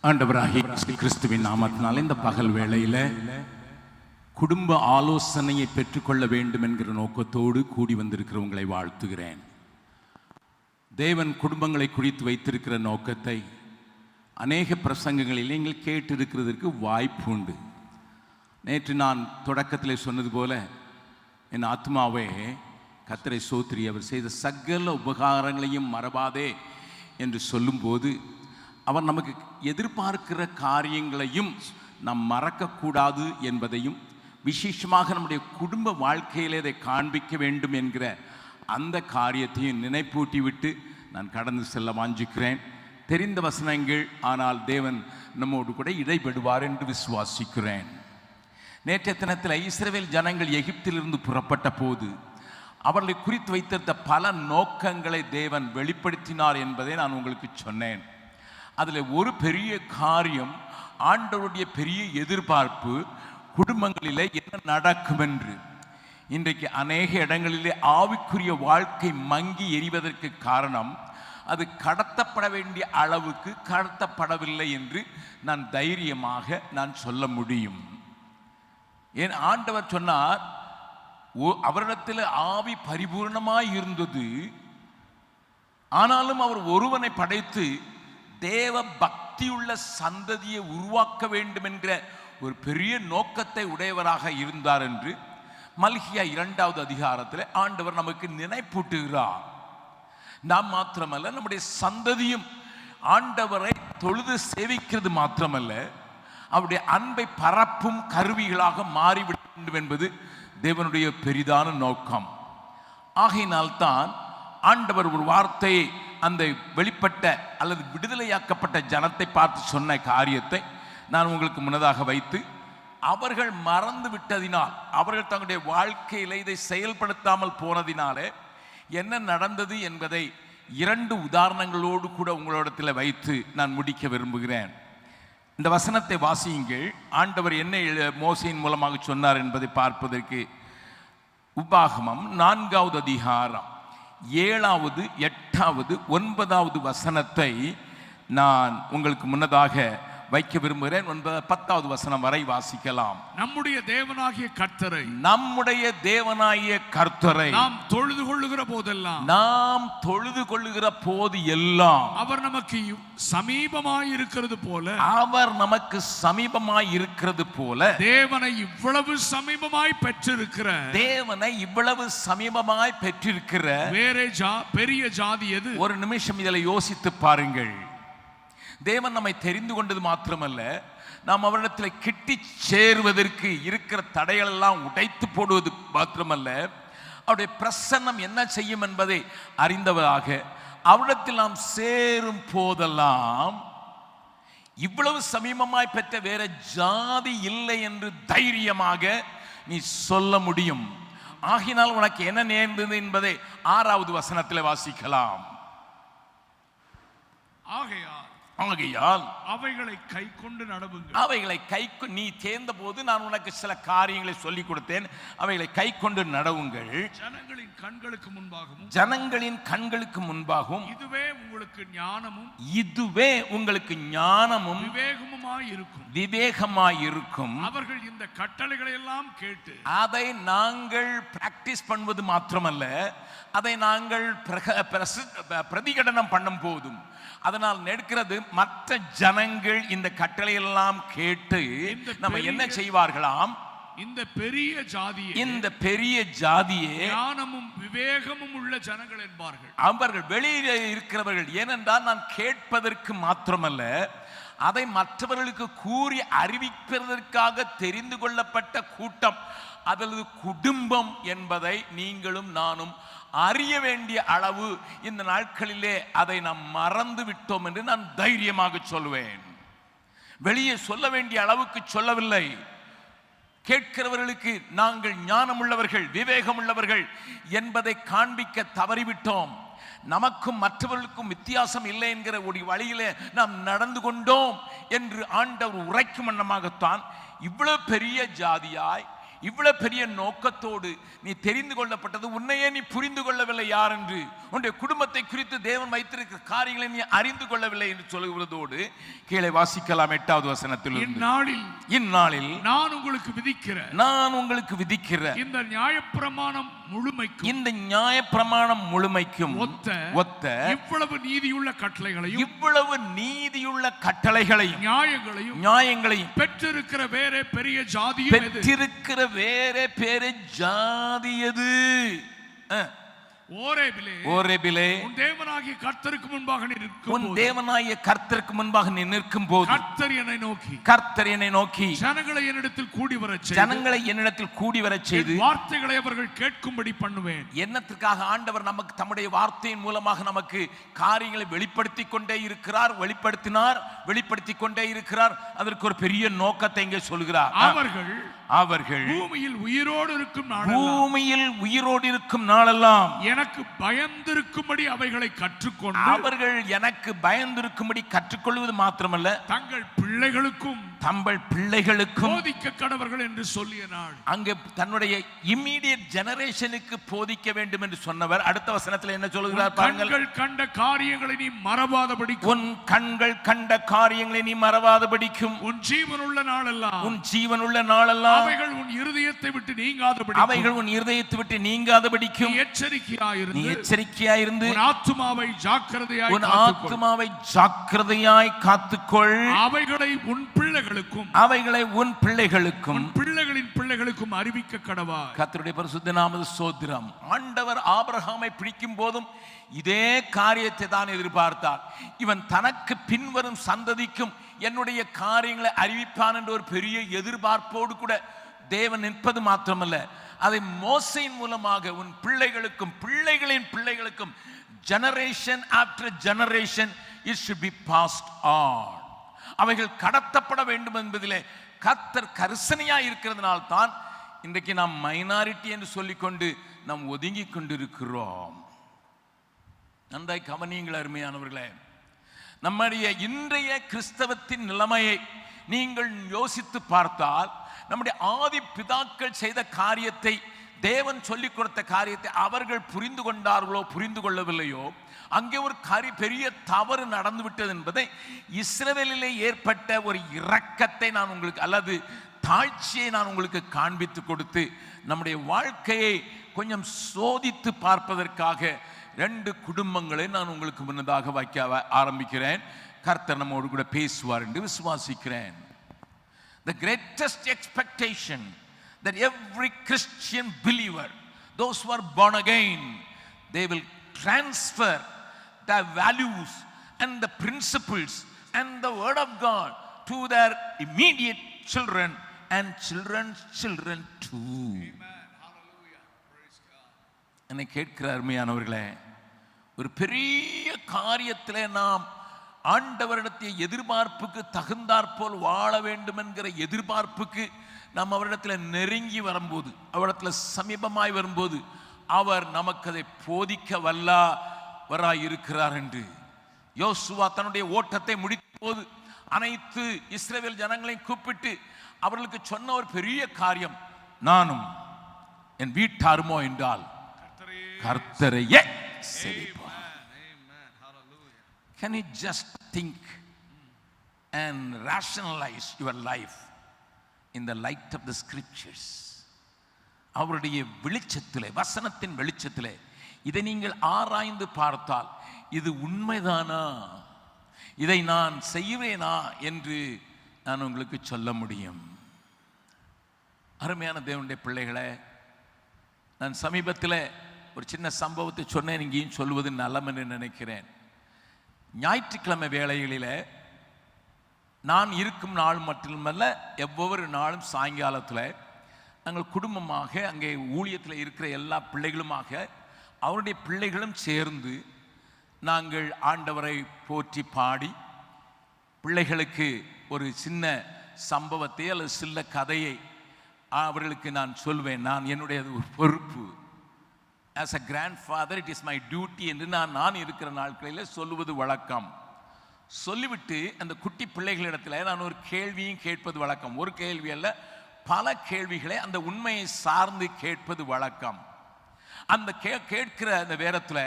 ஆண்டவராகிய கிறிஸ்துவின் நாமத்தினால் இந்த பகல் வேளையில குடும்ப ஆலோசனையை பெற்றுக்கொள்ள வேண்டும் என்கிற நோக்கத்தோடு கூடி வந்திருக்கிறவங்களை வாழ்த்துகிறேன். தேவன் குடும்பங்களை குறித்து வைத்திருக்கிற நோக்கத்தை அநேக பிரசங்கங்களில் நீங்கள் கேட்டிருக்கிறதற்கு வாய்ப்பு உண்டு. நேற்று நான் தொடக்கத்தில் சொன்னது போல, என் ஆத்மாவே கர்த்தரை ஸ்தோத்திரி, அவர் செய்த சகல உபகாரங்களையும் மறவாதே என்று சொல்லும்போது, அவர் நமக்கு எதிர்பார்க்கிற காரியங்களையும் நாம் மறக்கக்கூடாது என்பதையும், விசேஷமாக நம்முடைய குடும்ப வாழ்க்கையிலே அதை காண்பிக்க வேண்டும் என்கிற அந்த காரியத்தையும் நினைப்பூட்டி விட்டு நான் கடந்து செல்ல வாஞ்சிக்கிறேன். தெரிந்த வசனங்கள், ஆனால் தேவன் நம்மோடு கூட இடைபடுவார் என்று விசுவாசிக்கிறேன். நேற்றைய தினத்தில் இஸ்ரவேல் ஜனங்கள் எகிப்திலிருந்து புறப்பட்ட போது அவர்களை குறித்து வைத்திருந்த பல நோக்கங்களை தேவன் வெளிப்படுத்தினார் என்பதை நான் உங்களுக்கு சொன்னேன். அதில் ஒரு பெரிய காரியம், ஆண்டவருடைய பெரிய எதிர்பார்ப்பு குடும்பங்களிலே என்ன நடக்கும் என்று. இன்றைக்கு அநேக இடங்களிலே ஆவிக்குரிய வாழ்க்கை மங்கி எரிவதற்கு காரணம், அது கடத்தப்பட வேண்டிய அளவுக்கு கடத்தப்படவில்லை என்று நான் தைரியமாக சொல்ல முடியும். ஏன் ஆண்டவர் சொன்னார், அவரிடத்தில் ஆவி பரிபூர்ணமாய் இருந்தது, ஆனாலும் அவர் ஒருவனை படைத்து தேவ பக்தியுள்ள சந்ததியை உருவாக்க வேண்டும் என்கிற ஒரு பெரிய நோக்கத்தை உடையவராக இருந்தார் என்று மல்கியா 2வது அதிகாரத்தில் ஆண்டவர் நமக்கு நினைப்பூட்டுகிறார். நாம் மாத்திரமல்ல, நம்முடைய சந்ததியும் ஆண்டவரை தொழுது சேவிக்கிறது மாத்திரமல்ல, அவருடைய அன்பை பரப்பும் கருவிகளாக மாறிவிட வேண்டும் என்பது தேவனுடைய பெரிதான நோக்கம். ஆகையினால்தான் ஆண்டவர் ஒரு வார்த்தையை அந்த வெளிப்பட்ட அல்லது விடுதலையாக்கப்பட்ட ஜனத்தை பார்த்து சொன்ன காரியத்தை நான் உங்களுக்கு முன்னதாக வைத்து, அவர்கள் மறந்து விட்டதினால், அவர்கள் தங்களுடைய வாழ்க்கையில் இதை செயல்படுத்தாமல் போனதினாலே என்ன நடந்தது என்பதை 2 உதாரணங்களோடு கூட உங்களிடத்தில் வைத்து நான் முடிக்க விரும்புகிறேன். இந்த வசனத்தை வாசியுங்கள். ஆண்டவர் என்ன மோசையின் மூலமாக சொன்னார் என்பதை பார்ப்பதற்கு உபாகமம் 4வது அதிகாரம் 7வது 8வது 9வது வசனத்தை நான் உங்களுக்கு முன்னதாக வைக்க விரும்புகிறேன். 10வது வசனம் வரை வாசிக்கலாம். நம்முடைய தேவனாகிய கர்த்தரை நாம் தொழுது கொள்ளுகிற போது எல்லாம் அவர் நமக்கு சமீபமாய் இருக்கிறது போல தேவனை இவ்வளவு சமீபமாய் பெற்றிருக்கிற வேறே பெரிய ஜாதி எது? ஒரு நிமிஷம் இதில் யோசித்து பாருங்கள். தேவன் நம்மை தெரிந்து கொண்டது மாத்திரமல்ல, நாம் அவரிடத்தில் கிட்டி சேருவதற்கு இருக்கிற தடைகளெல்லாம் உடைத்து போடுவது மாத்திரமல்ல, அவருடைய பிரசன்னம் என்ன செய்யும் என்பதை அறிந்தவராக அவரிடத்தில் நாம் சேரும் போதெல்லாம் இவ்வளவு சமீபமாய் பெற்ற வேற ஜாதி இல்லை என்று தைரியமாக நீ சொல்ல முடியும். ஆகினால் உனக்கு என்ன நேர்ந்தது என்பதை 6வது வசனத்தில் வாசிக்கலாம். ஆகையால் அவைகளை கை கொண்டு நடவுங்கள். நீ தேர்ந்த போது நான் உனக்கு சில காரியங்களை சொல்லிக் கொடுத்தேன், அவைகளை கை கொண்டு நடவுங்கள். ஜனங்களின் கண்களுக்கு முன்பாகவும் இதுவே உங்களுக்கு ஞானமும் விவேகமாய் இருக்கும். அவர்கள் இந்த கட்டளைகளை எல்லாம் கேட்டு அதை நாங்கள் பிராக்டிஸ் பண்ணுவது மாத்திரமல்ல, அதை நாங்கள் பிரதிகடனம் பண்ணும் போதும், அதனால் நெடுக்கிறது மற்ற ஜனங்கள் இந்த கட்டளையெல்லாம் கேட்டு நம்ம என்ன செய்வார்களாம்? இந்த பெரிய ஜாதியே ஞானமும் விவேகமும் உள்ள ஜனங்கள் என்பார்கள். அவர்கள் வெளியிலே இருக்கிறவர்கள். ஏனென்றால் நான் கேட்பதற்கு மாத்திரமல்ல, அதை மற்றவர்களுக்கு கூறி அறிவிப்பதற்காக தெரிந்து கொள்ளப்பட்ட கூட்டம், அல்லது குடும்பம் என்பதை நீங்களும் நானும் அறிய வேண்டிய அளவு இந்த நாட்களிலே அதை நாம் மறந்து விட்டோம் என்று நான் தைரியமாக சொல்வேன். வெளியே சொல்ல வேண்டிய அளவுக்கு சொல்லவில்லை. கேட்கிறவர்களுக்கு நாங்கள் ஞானம் உள்ளவர்கள், விவேகம் உள்ளவர்கள் என்பதை காண்பிக்க தவறிவிட்டோம். நமக்கும் மற்றவர்களுக்கும் வித்தியாசம் இல்லை என்கிற ஒரு வழியிலே நாம் நடந்து கொண்டோம் என்று ஆண்டவர் உரைக்கும் வண்ணமாகத்தான் இவ்வளவு பெரிய ஜாதியாய், இவ்வளவு பெரிய நோக்கத்தோடு நீ தெரிந்து கொள்ளப்பட்டது, உன்னையே நீ புரிந்து கொள்ளவில்லை யார் என்று, உன்னுடைய குடும்பத்தை குறித்து தேவன் வைத்திருக்கிற காரியங்களை நீ அறிந்து கொள்ளவில்லை என்று சொல்லுவதோடு கீழே வாசிக்கலாம் 8வது வசனத்தில், இந்நாளில் நான் உங்களுக்கு விதிக்கிற இந்த நியாயப்பிரமாணம் முழுமைக்கும் ஒத்த இவ்வளவு நீதியுள்ள கட்டளைகளையும் நியாயங்களையும் பெற்றிருக்கிற வேற பெரிய ஜாதி எது? ஓரேபிலே உன் தேவனாகிய கர்த்தருக்கு முன்பாக நீ நிற்கும் போது கர்த்தர் என்னை நோக்கி ஜனங்களை என்னிடத்தில் கூடி வரச் செய்து வார்த்தைகளை அவர்கள் கேட்கும்படி பண்ணுவேன். என்னத்துக்காக ஆண்டவர் நமக்கு தம்முடைய வார்த்தையின் மூலமாக நமக்கு காரியங்களை வெளிப்படுத்திக் கொண்டே இருக்கிறார். அதற்கு ஒரு பெரிய நோக்கத்தை இங்கே சொல்கிறார். அவர்கள் பூமியில் உயிரோடு இருக்கும் நாளெல்லாம் எனக்கு பயந்திருக்கும்படி அவைகளை கற்றுக்கொண்டு, அவர்கள் எனக்கு பயந்திருக்கும்படி கற்றுக்கொள்வது மாத்திரமல்ல, தங்கள் பிள்ளைகளுக்கும் போதிக்க கடவர்கள் என்று சொல்லிய நாள். அங்கே தன்னுடைய இம்மீடியட் ஜெனரேஷனுக்கு போதிக்க வேண்டும் என்று சொன்னவர் அடுத்த வசனத்தில் என்ன சொல்கிறார் பாருங்கள். உன் கண்கள் கண்ட காரியங்களை நீ மறவாதபடிக்கும் உன் ஜீவனுள்ள நாளெல்லாம் அவைகள் உன் இருதயத்தை விட்டு நீங்காதபடிக்கும் எச்சரிக்கையாயிருந்து உன் ஆத்துமாவை ஜாக்கிரதையாய் காத்துக்கொள். அவைகளை உன் பிள்ளைகளுக்கும் பிள்ளைகளின் பிள்ளைகளுக்கும் அறிவிக்க கடவாய். கர்த்தருடைய பரிசுத்த நாமத்துக்கு ஸ்தோத்திரம். ஆண்டவர் ஆபிரகாமை பிடிக்கும் போதும் இதே காரியத்தை தான் எதிர்பார்த்தார். இவன் தனக்கு பின்வரும் சந்ததிக்கும் என்னுடைய காரியங்களை அறிவிப்பான் என்ற ஒரு பெரிய எதிர்பார்ப்போடு கூட தேவன் நிற்பது மாத்திரமல்ல, அதை மோசையின் மூலமாக உன் பிள்ளைகளுக்கும் பிள்ளைகளின் பிள்ளைகளுக்கும் generation after generation it should be passed on. அவைகள் கடத்தப்பட வேண்டும் என்பதிலே கர்த்தர் கரிசனையா இருக்கிறதுனால தான் இன்றைக்கு நாம் மைனாரிட்டி என்று சொல்லிக்கொண்டு நாம் ஒதுங்கி கொண்டிருக்கிறோம். நன்றாய் கவனியுங்கள் அருமையானவர்களே. நம்முடைய இன்றைய கிறிஸ்தவத்தின் நிலைமையை நீங்கள் யோசித்து பார்த்தால், நம்முடைய ஆதி பிதாக்கள் செய்த காரியத்தை, தேவன் சொல்லிக் கொடுத்த காரியத்தை அவர்கள் புரிந்து கொண்டார்களோ புரிந்து கொள்ளவில்லையோ, அங்கே ஒரு பெரிய தவறு நடந்துவிட்டது என்பதை, இஸ்ரவேலிலே ஏற்பட்ட ஒரு இரக்கத்தை நான் உங்களுக்கு அல்லது தாழ்ச்சியை நான் உங்களுக்கு காண்பித்து கொடுத்து நம்முடைய வாழ்க்கையை கொஞ்சம் சோதித்து பார்ப்பதற்காக 2 குடும்பங்களை நான் உங்களுக்கு முன்னதாக வைக்க ஆரம்பிக்கிறேன். கர்த்தர் நம்மோடு கூட பேசுவார் என்று விசுவாசிக்கிறேன். The greatest expectation that every Christian believer, those who are born again, they will transfer the values and the principles and the word of God to their immediate children and children's children too. என்னை கேட்கிற அருமையானவர்களே, ஒரு பெரிய காரியத்திலே நாம் ஆண்டவரிடத்திய எதிர்பார்ப்புக்கு தகுந்தாற்போல் வாழ வேண்டும் என்கிற எதிர்பார்ப்புக்கு நாம் அவரிடத்தில் நெருங்கி வரும்போது, அவரிடத்தில் சமீபமாய் வரும்போது, அவர் நமக்கு அதை போதிக்க வல்லவராய் இருக்கிறார் என்று யோசுவா தன்னுடைய ஓட்டத்தை முடித்த போது அனைத்து இஸ்ரவேல் ஜனங்களையும் கூப்பிட்டு அவர்களுக்கு சொன்ன ஒரு பெரிய காரியம், நானும் என் வீட்டாருமோ என்றால் கர்த்தரையே சேவிப்போம். Can you just think and rationalize your life in the light of the scriptures? அவருடைய வெளிச்சத்திலே, வசனத்தின் வெளிச்சத்திலே இதை நீங்கள் ஆராய்ந்து பார்த்தால், இது உண்மைதானா, இதை நான் செய்வேனா என்று நான் உங்களுக்கு சொல்ல முடியும். அருமையான தேவனுடைய பிள்ளைகளே, நான் சமீபத்தில் ஒரு சின்ன சம்பவத்தை சொன்னேன், இங்கேயும் சொல்வது நலம் என்று நினைக்கிறேன். ஞாயிற்றுக்கிழமை வேளைகளில் நான் இருக்கும் நாள் மட்டுமல்ல, ஒவ்வொரு நாளும் சாயங்காலத்தில் நாங்கள் குடும்பமாக அங்கே ஊழியத்தில் இருக்கிற எல்லா பிள்ளைகளுமாக அவருடைய பிள்ளைகளும் சேர்ந்து நாங்கள் ஆண்டவரை போற்றி பாடி, பிள்ளைகளுக்கு ஒரு சின்ன சம்பவத்தை அல்லது சில கதையை அவர்களுக்கு நான் சொல்வேன். நான் என்னுடைய ஒரு பொறுப்பு, as a grandfather it is my duty என்று நான் இருக்கிற நாட்களில் சொல்லுவது வழக்கம். சொல்லிவிட்டு அந்த குட்டி பிள்ளைகளிடத்தில் நான் ஒரு கேள்வியும் கேட்பது வழக்கம். ஒரு கேள்வி அல்ல, பல கேள்விகளை அந்த உண்மையை சார்ந்து கேட்பது வழக்கம். அந்த கேட்கிற அந்த நேரத்தில்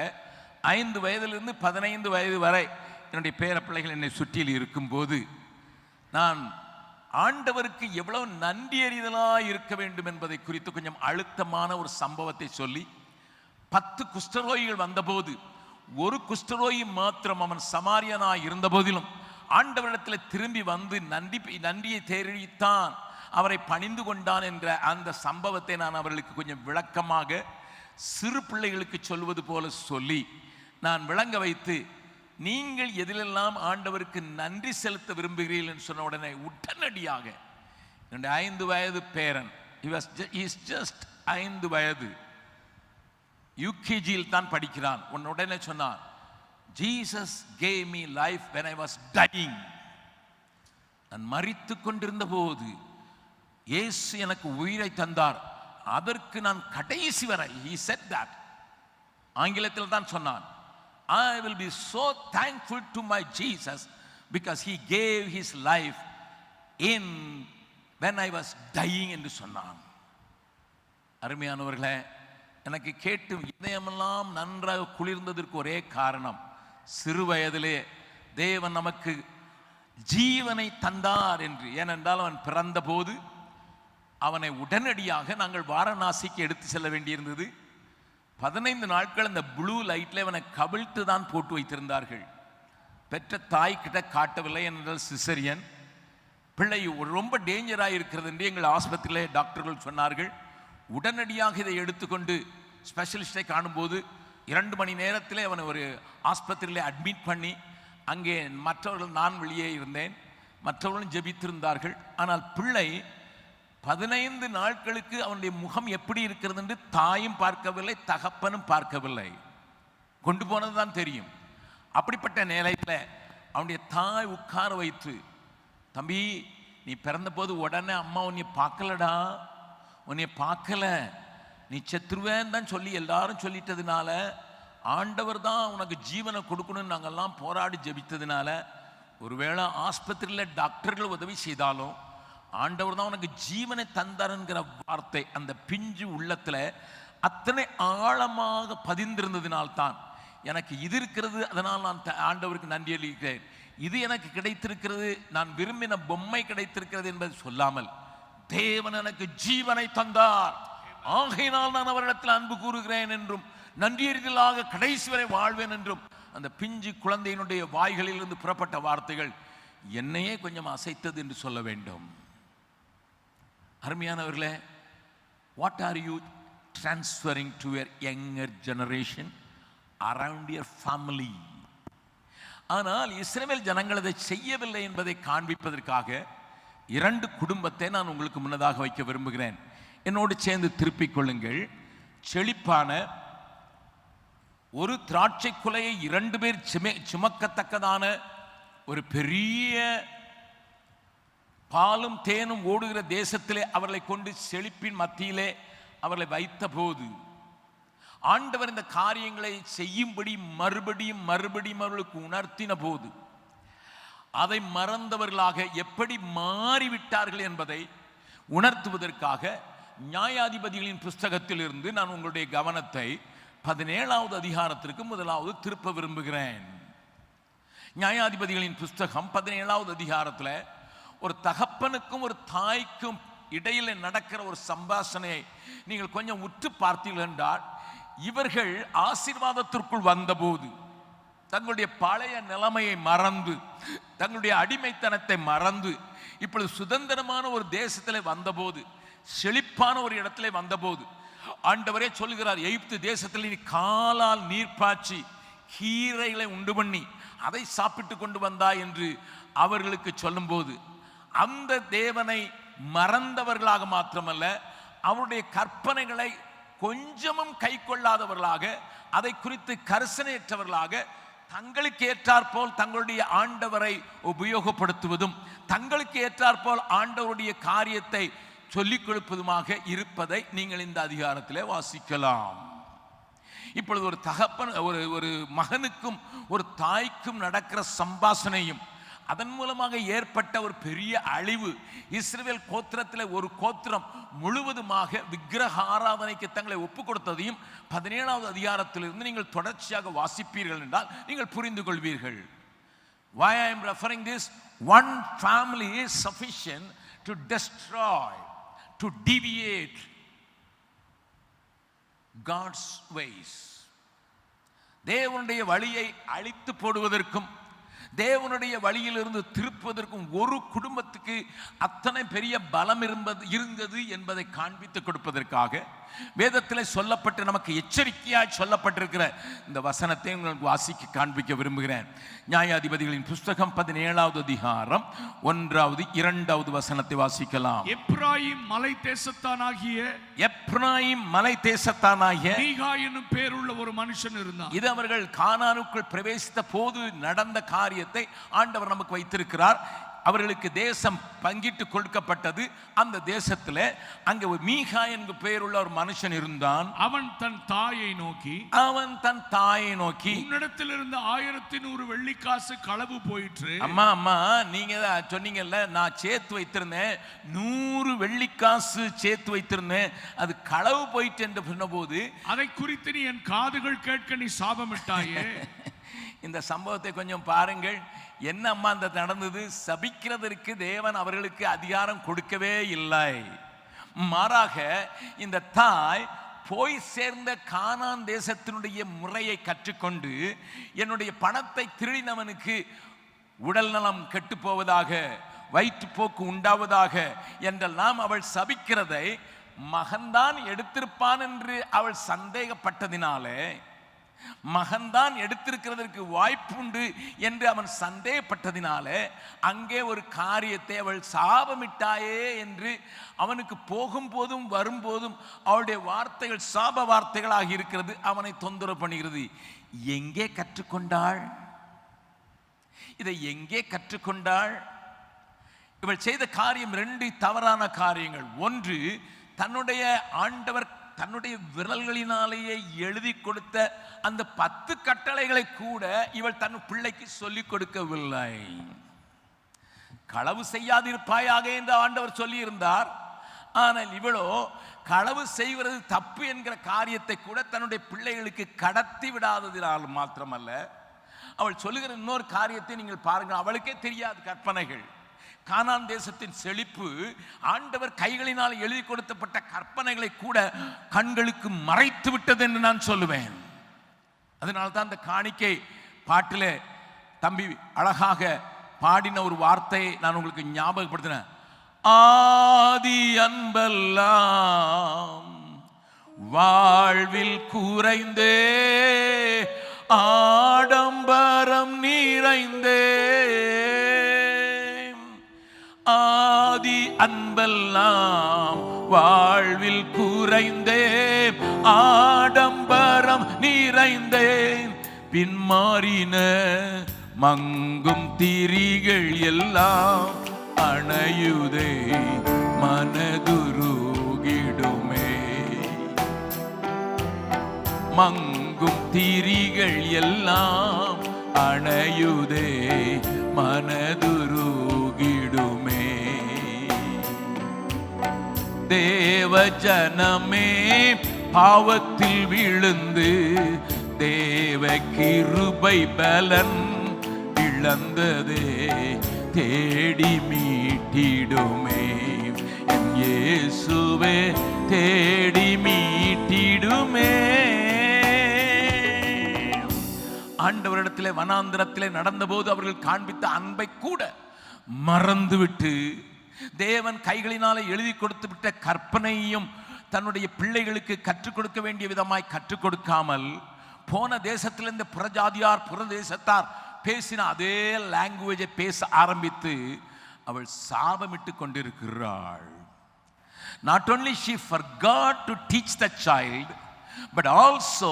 5 வயதிலிருந்து 15 வயது வரை என்னுடைய பேர பிள்ளைகள் என்னை சுற்றியில் இருக்கும்போது நான் ஆண்டவருக்கு எவ்வளவு நன்றி அறிதலாக இருக்க வேண்டும் என்பதை குறித்து கொஞ்சம் அழுத்தமான ஒரு சம்பவத்தை சொல்லி, 10 குஷ்டரோகிகள் வந்தபோது ஒரு குஷ்டரோகி மாத்திரம் அவன் சமாரியனாய் இருந்த போதிலும் ஆண்டவரிடத்தில் திரும்பி வந்து நன்றியை தெரிவித்தான், அவரை பணிந்து கொண்டான் என்ற அந்த சம்பவத்தை நான் அவர்களுக்கு கொஞ்சம் விளக்கமாக சிறு பிள்ளைகளுக்கு சொல்வது போல சொல்லி நான் விளங்க வைத்து, நீங்கள் எதிலெல்லாம் ஆண்டவருக்கு நன்றி செலுத்த விரும்புகிறீர்கள் என்று சொன்ன உடனே உடனடியாக என்னுடைய 5 வயது பேரன், ஜஸ்ட் 5 வயது, யூகேஜியில் தான் படிக்கிறான், உடனே சொன்னான், Jesus gave me life when I was dying. நான் மரித்து கொண்டிருந்த போது இயேசு எனக்கு உயிரை தந்தார், அதற்கு நான் கடைசி வரை, he said that, ஆங்கிலத்தில் தான் சொன்னான், I will be so thankful to my Jesus because he gave his life in when I was dying என்று சொன்னான். அருமையானவர்களே, எனக்கு கேட்டு இதயமெல்லாம் நன்றாக குளிர்ந்ததற்கு ஒரே காரணம், சிறு வயதிலே தேவன் நமக்கு ஜீவனை தந்தார் என்று. ஏனென்றால் அவன் பிறந்த போது அவனை உடனடியாக நாங்கள் வாரணாசிக்கு எடுத்து செல்ல வேண்டியிருந்தது. 15 நாட்கள் அந்த ப்ளூ லைட்டில் அவனை கவிழ்த்து தான் போட்டு வைத்திருந்தார்கள். பெற்ற தாய் கிட்ட காட்டவில்லை, என்றால் சிசரியன். பிள்ளை ரொம்ப டேஞ்சராக இருக்கிறது என்று எங்கள் ஆஸ்பத்திரியிலே டாக்டர்கள் சொன்னார்கள். உடனடியாக இதை எடுத்துக்கொண்டு ஸ்பெஷலிஸ்டை காணும்போது 2 மணி நேரத்திலே அவனை ஒரு ஆஸ்பத்திரியிலே அட்மிட் பண்ணி, அங்கே மற்றவர்கள், நான் வெளியே இருந்தேன், மற்றவர்களும் ஜெபித்திருந்தார்கள். ஆனால் பிள்ளை 15 நாட்களுக்கு அவனுடைய முகம் எப்படி இருக்கிறது என்று தாயும் பார்க்கவில்லை, தகப்பனும் பார்க்கவில்லை. கொண்டு போனது தான் தெரியும். அப்படிப்பட்ட நிலையில் அவனுடைய தாய் உட்கார வைத்து, தம்பி நீ பிறந்த போது உடனே அம்மா உன்னை பார்க்கலடா, உன்னை பார்க்கல, நீ செத்துருவேன்னு தான் சொல்லி எல்லாரும் சொல்லிட்டதுனால, ஆண்டவர் தான் உனக்கு ஜீவனை கொடுக்கணும்னு நாங்கள்லாம் போராடி ஜெபித்ததுனால, ஒருவேளை ஆஸ்பத்திரியில் டாக்டர்கள் உதவி செய்தாலும் ஆண்டவர் தான் உனக்கு ஜீவனை தந்தாருங்கிற வார்த்தை அந்த பிஞ்சு உள்ளத்தில் அத்தனை ஆழமாக பதிந்திருந்ததினால்தான் எனக்கு இது இருக்கிறது, அதனால் நான் ஆண்டவருக்கு நன்றி அளிக்கிறேன், இது எனக்கு கிடைத்திருக்கிறது, நான் விரும்பின பொம்மை கிடைத்திருக்கிறது என்பதை சொல்லாமல், தேவன் எனக்கு ஜீவனை தந்தார், ஆகையினால் நான் அவரிடத்தில் அன்பு கூறுகிறேன் என்றும் நன்றியறிதலாக கடைசி வரை வாழ்வேன் என்றும் அந்த பிஞ்சு குழந்தையினுடைய வாய்களிலிருந்து புறப்பட்ட வார்த்தைகள் என்னையே கொஞ்சம் அசைத்தது என்று சொல்ல வேண்டும். அருமையானவர்களே, what are you transferring to your younger generation around your family? ஆனால் இஸ்ரவேல் ஜனங்கள் அதை செய்யவில்லை என்பதை காண்பிப்பதற்காக 2 குடும்பத்தை நான் உங்களுக்கு முன்னதாக வைக்க விரும்புகிறேன். என்னோடு சேர்ந்து திருப்பிக் கொள்ளுங்கள். செழிப்பான ஒரு திராட்சை குலையை 2 பேர் சுமக்கத்தக்கதான ஒரு பெரிய பாலும் தேனும் ஓடுகிற தேசத்திலே அவர்களை கொண்டு செழிப்பின் மத்தியிலே அவர்களை வைத்த போது, ஆண்டவர் இந்த காரியங்களை செய்யும்படி மறுபடியும் அவர்களுக்கு உணர்த்தின போது, அதை மறந்தவர்களாக எப்படி மாறிவிட்டார்கள் என்பதை உணர்த்துவதற்காக நியாயாதிபதிகளின் புஸ்தகத்தில் இருந்து நான் உங்களுடைய கவனத்தை 17வது அதிகாரத்திற்கு முதலாவது திருப்ப விரும்புகிறேன். நியாயாதிபதிகளின் புஸ்தகம் 17வது அதிகாரத்தில் ஒரு தகப்பனுக்கும் ஒரு தாய்க்கும் இடையில் நடக்கிற ஒரு சம்பாஷணையை நீங்கள் கொஞ்சம் உற்று பார்த்தீர்கள் என்றால், இவர்கள் ஆசீர்வாதத்திற்குள் வந்தபோது தங்களுடைய பழைய நிலைமையை மறந்து, தங்களுடைய அடிமைத்தனத்தை மறந்து, இப்பொழுது சுதந்திரமான ஒரு தேசத்தில் வந்தபோது, செழிப்பான ஒரு இடத்துல வந்தபோது, ஆண்டவரே சொல்கிறார், எகிப்து தேசத்தில் நீ காலால் நீர் பாய்ச்சி கீரைகளை உண்டு பண்ணி அதை சாப்பிட்டு கொண்டு வந்தாய் என்று அவர்களுக்கு சொல்லும்போது, அந்த தேவனை மறந்தவர்களாக மாத்திரமல்ல, அவருடைய கற்பனைகளை கொஞ்சமும் கை கொள்ளாதவர்களாக, அதை குறித்து கரிசனையற்றவர்களாக, தங்களுக்கு ஏற்றாற்போல் தங்களுடைய ஆண்டவரை உபயோகப்படுத்துவதும், தங்களுக்கு ஏற்றாற்போல் ஆண்டவருடைய காரியத்தை சொல்லிக் கொடுப்பதுமாக இருப்பதை நீங்கள் இந்த அதிகாரத்திலே வாசிக்கலாம். இப்பொழுது ஒரு தகப்பன் ஒரு மகனுக்கும் ஒரு தாய்க்கும் நடக்கிற சம்பாஷணையும், அதன் மூலமாக ஏற்பட்ட ஒரு பெரிய அழிவு. இஸ்ரவேல் கோத்திரத்தில் ஒரு கோத்திரம் முழுவதுமாக விக்கிரக ஆராதனைக்கு தங்களை ஒப்பு கொடுத்ததையும் 17வது அதிகாரத்திலிருந்து நீங்கள் தொடர்ச்சியாக வாசிப்பீர்கள் என்றால் நீங்கள் புரிந்து கொள்வீர்கள். Why I am referring this? One family is sufficient to destroy, to deviate God's ways. தேவனுடைய வழியை அழித்து போடுவதற்கும் தேவனுடைய வழியிலிருந்து திருப்புவதற்கும் ஒரு குடும்பத்துக்கு அத்தனை பெரிய பலம் இருந்தது என்பதை காண்பித்து கொடுப்பதற்காக வேதத்தில் சொல்லப்பட்டு நமக்கு எச்சரிக்கையாய் சொல்லப்பட்டிருக்கிற இந்த வசனத்தை உங்களுக்கு வாசிக்க காண்பிக்க விரும்புகிறேன். நியாயாதிபதிகளின் புஸ்தகம் 17வது அதிகாரம் 1வது 2வது வசனத்தை வாசிக்கலாம். எப்ராயிம் மலை தேசத்தானாகிய மீகா என்னும் பேருள்ள ஒரு மனுஷன் இருந்தான். இது அவர்கள் கானானுக்குள் பிரவேசித்த போது நடந்த காரியத்தை ஆண்டவர் நமக்கு வைத்திருக்கிறார். அவர்களுக்கு தேசம் பங்கிட்டு கொடுக்கப்பட்டது. அந்த தேசத்தில் அங்கே மீகா என்கிற பெயருள்ள ஒரு மனுஷன் இருந்தான். அவன் தன் தாயை நோக்கி உன்னிடத்தில் இருந்த 1100 வெள்ளிக்காசு களவு போயிற்று. அம்மா நீங்க சொன்னீங்கல்ல, நான் சேர்த்து வைத்திருந்தேன் 100 வெள்ளிக்காசு சேர்த்து வைத்திருந்தேன், அது களவு போயிட்டு என்று சொன்னபோது அதை குறித்து நீ என் காதுகள் கேட்க நீ சாபமிட்டாயே. இந்த சம்பவத்தை கொஞ்சம் பாருங்கள். என்ன அம்மா அந்த நடந்தது? சபிக்கிறதற்கு தேவன் அவர்களுக்கு அதிகாரம் கொடுக்கவே இல்லை. மாறாக இந்த தாய் போய் சேர்ந்த கானான் தேசத்தினுடைய முறையை கற்றுக்கொண்டு என்னுடைய பணத்தை திருடினவனுக்கு உடல் நலம் கெட்டு போவதாக, வயிற்றுப்போக்கு உண்டாவதாக என்றெல்லாம் அவள் சபிக்கிறதை மகன்தான் எடுத்திருப்பான் என்று அவள் சந்தேகப்பட்டதினாலே, மகன்தான் எடுத்திருக்கிறதற்கு வாய்ப்புண்டு என்று அவன் சந்தேகப்பட்டதினாலே அங்கே ஒரு காரியத்தை அவள் சாபமிட்டாயே என்று அவனுக்கு போகும்போதும் வரும்போதும் அவளுடைய வார்த்தைகள் சாப வார்த்தைகளாக இருக்கிறது. அவனை தொந்தரவு பண்ணுகிறது. எங்கே கற்றுக்கொண்டாள்? இதை எங்கே கற்றுக்கொண்டாள்? இவள் செய்த காரியம் 2 தவறான காரியங்கள். ஒன்று, தன்னுடைய ஆண்டவர் தன்னுடைய விரல்களினாலேயே எழுதி கொடுத்த அந்த 10 கட்டளைகளை கூட இவள் தன் பிள்ளைக்கு சொல்லிக் கொடுக்கவில்லை. களவு செய்யாதிருப்பாயாக என்று ஆண்டவர் சொல்லி இருந்தார். ஆனால் இவளோ களவு செய்வது தப்பு என்கிற காரியத்தை கூட தன்னுடைய பிள்ளைகளுக்கு கடத்தி விடாததினால் மாத்திரமல்ல, அவள் சொல்லுகிற இன்னொரு காரியத்தை நீங்கள் பாருங்கள். அவளுக்கே தெரியாது கற்பனைகள். கானான் தேசத்தின் செழிப்பு ஆண்டவர் கைகளினால் எழுதி கொடுக்கப்பட்ட கற்பனைகளை கூட கண்களுக்கு மறைத்து விட்டது என்று நான் சொல்லுவேன். அதனால தான் அந்த காணிக்கை பாட்டிலே தம்பி அழகாக பாடின ஒரு வார்த்தையை நான் உங்களுக்கு ஞாபகப்படுத்தினேன். ஆதி அன்பெல்லாம் வாழ்வில் குறைந்தே ஆடம்பரம் நிறைந்தே, ஆதி அன்பெல்லாம் வாழ்வில் குறைந்தேன், ஆடம்பரம் நிறைந்தேன், பின்மாறின மங்கும் திரிகள் எல்லாம் அணையுதே மனதுருகிடுமே. மங்கும் திரிகள் எல்லாம் அணையுதே மனதுருகிடுமே. தேவ ஜனமே பாவத்தில் விழுந்து தேவ கிருபை பலன் இழந்ததே தேடி மீட்டிடுமே. என் இயேசுவே தேடி மீட்டிடுமே. ஆண்டவரிடத்திலே வனாந்திரத்திலே நடந்தபோது அவர்கள் காண்பித்த அன்பை கூட மறந்துவிட்டு தேவன் கைகளினாலே எழுதி கொடுத்து விட்ட கற்பனையும் தன்னுடைய பிள்ளைகளுக்கு கற்றுக் கொடுக்க வேண்டிய விதமாய் கற்றுக் கொடுக்காமல் போன தேசத்திலிருந்து புறஜாதியார் புறதேசத்தார் பேசின அதே லாங்குவேஜை பேச ஆரம்பித்து அவள் சாபமிட்டு கொண்டிருக்கிறாள். Not only she forgot to teach the child, but also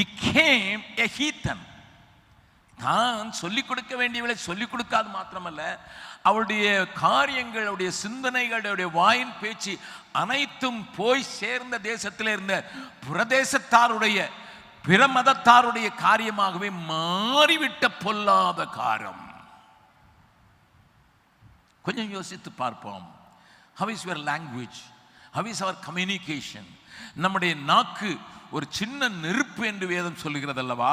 became a heathen. தான் சொல்லிக் கொடுக்க வேண்டியவளை சொல்லிக் கொடுக்காது மாத்திரமல்ல, அவளுடைய காரியங்கள், அவருடைய சிந்தனைகள், அவருடைய வாயின் பேச்சு அனைத்தும் போய் சேர்ந்த தேசத்தில் இருந்த பிரதேசத்தாருடைய பிற மதத்தாருடைய காரியமாகவே மாறிவிட்ட பொல்லாத காரம். கொஞ்சம் யோசித்து பார்ப்போம். How is your language? How is our communication? நம்முடைய நாக்கு ஒரு சின்ன நெருப்பு என்று வேதம் சொல்லுகிறது அல்லவா?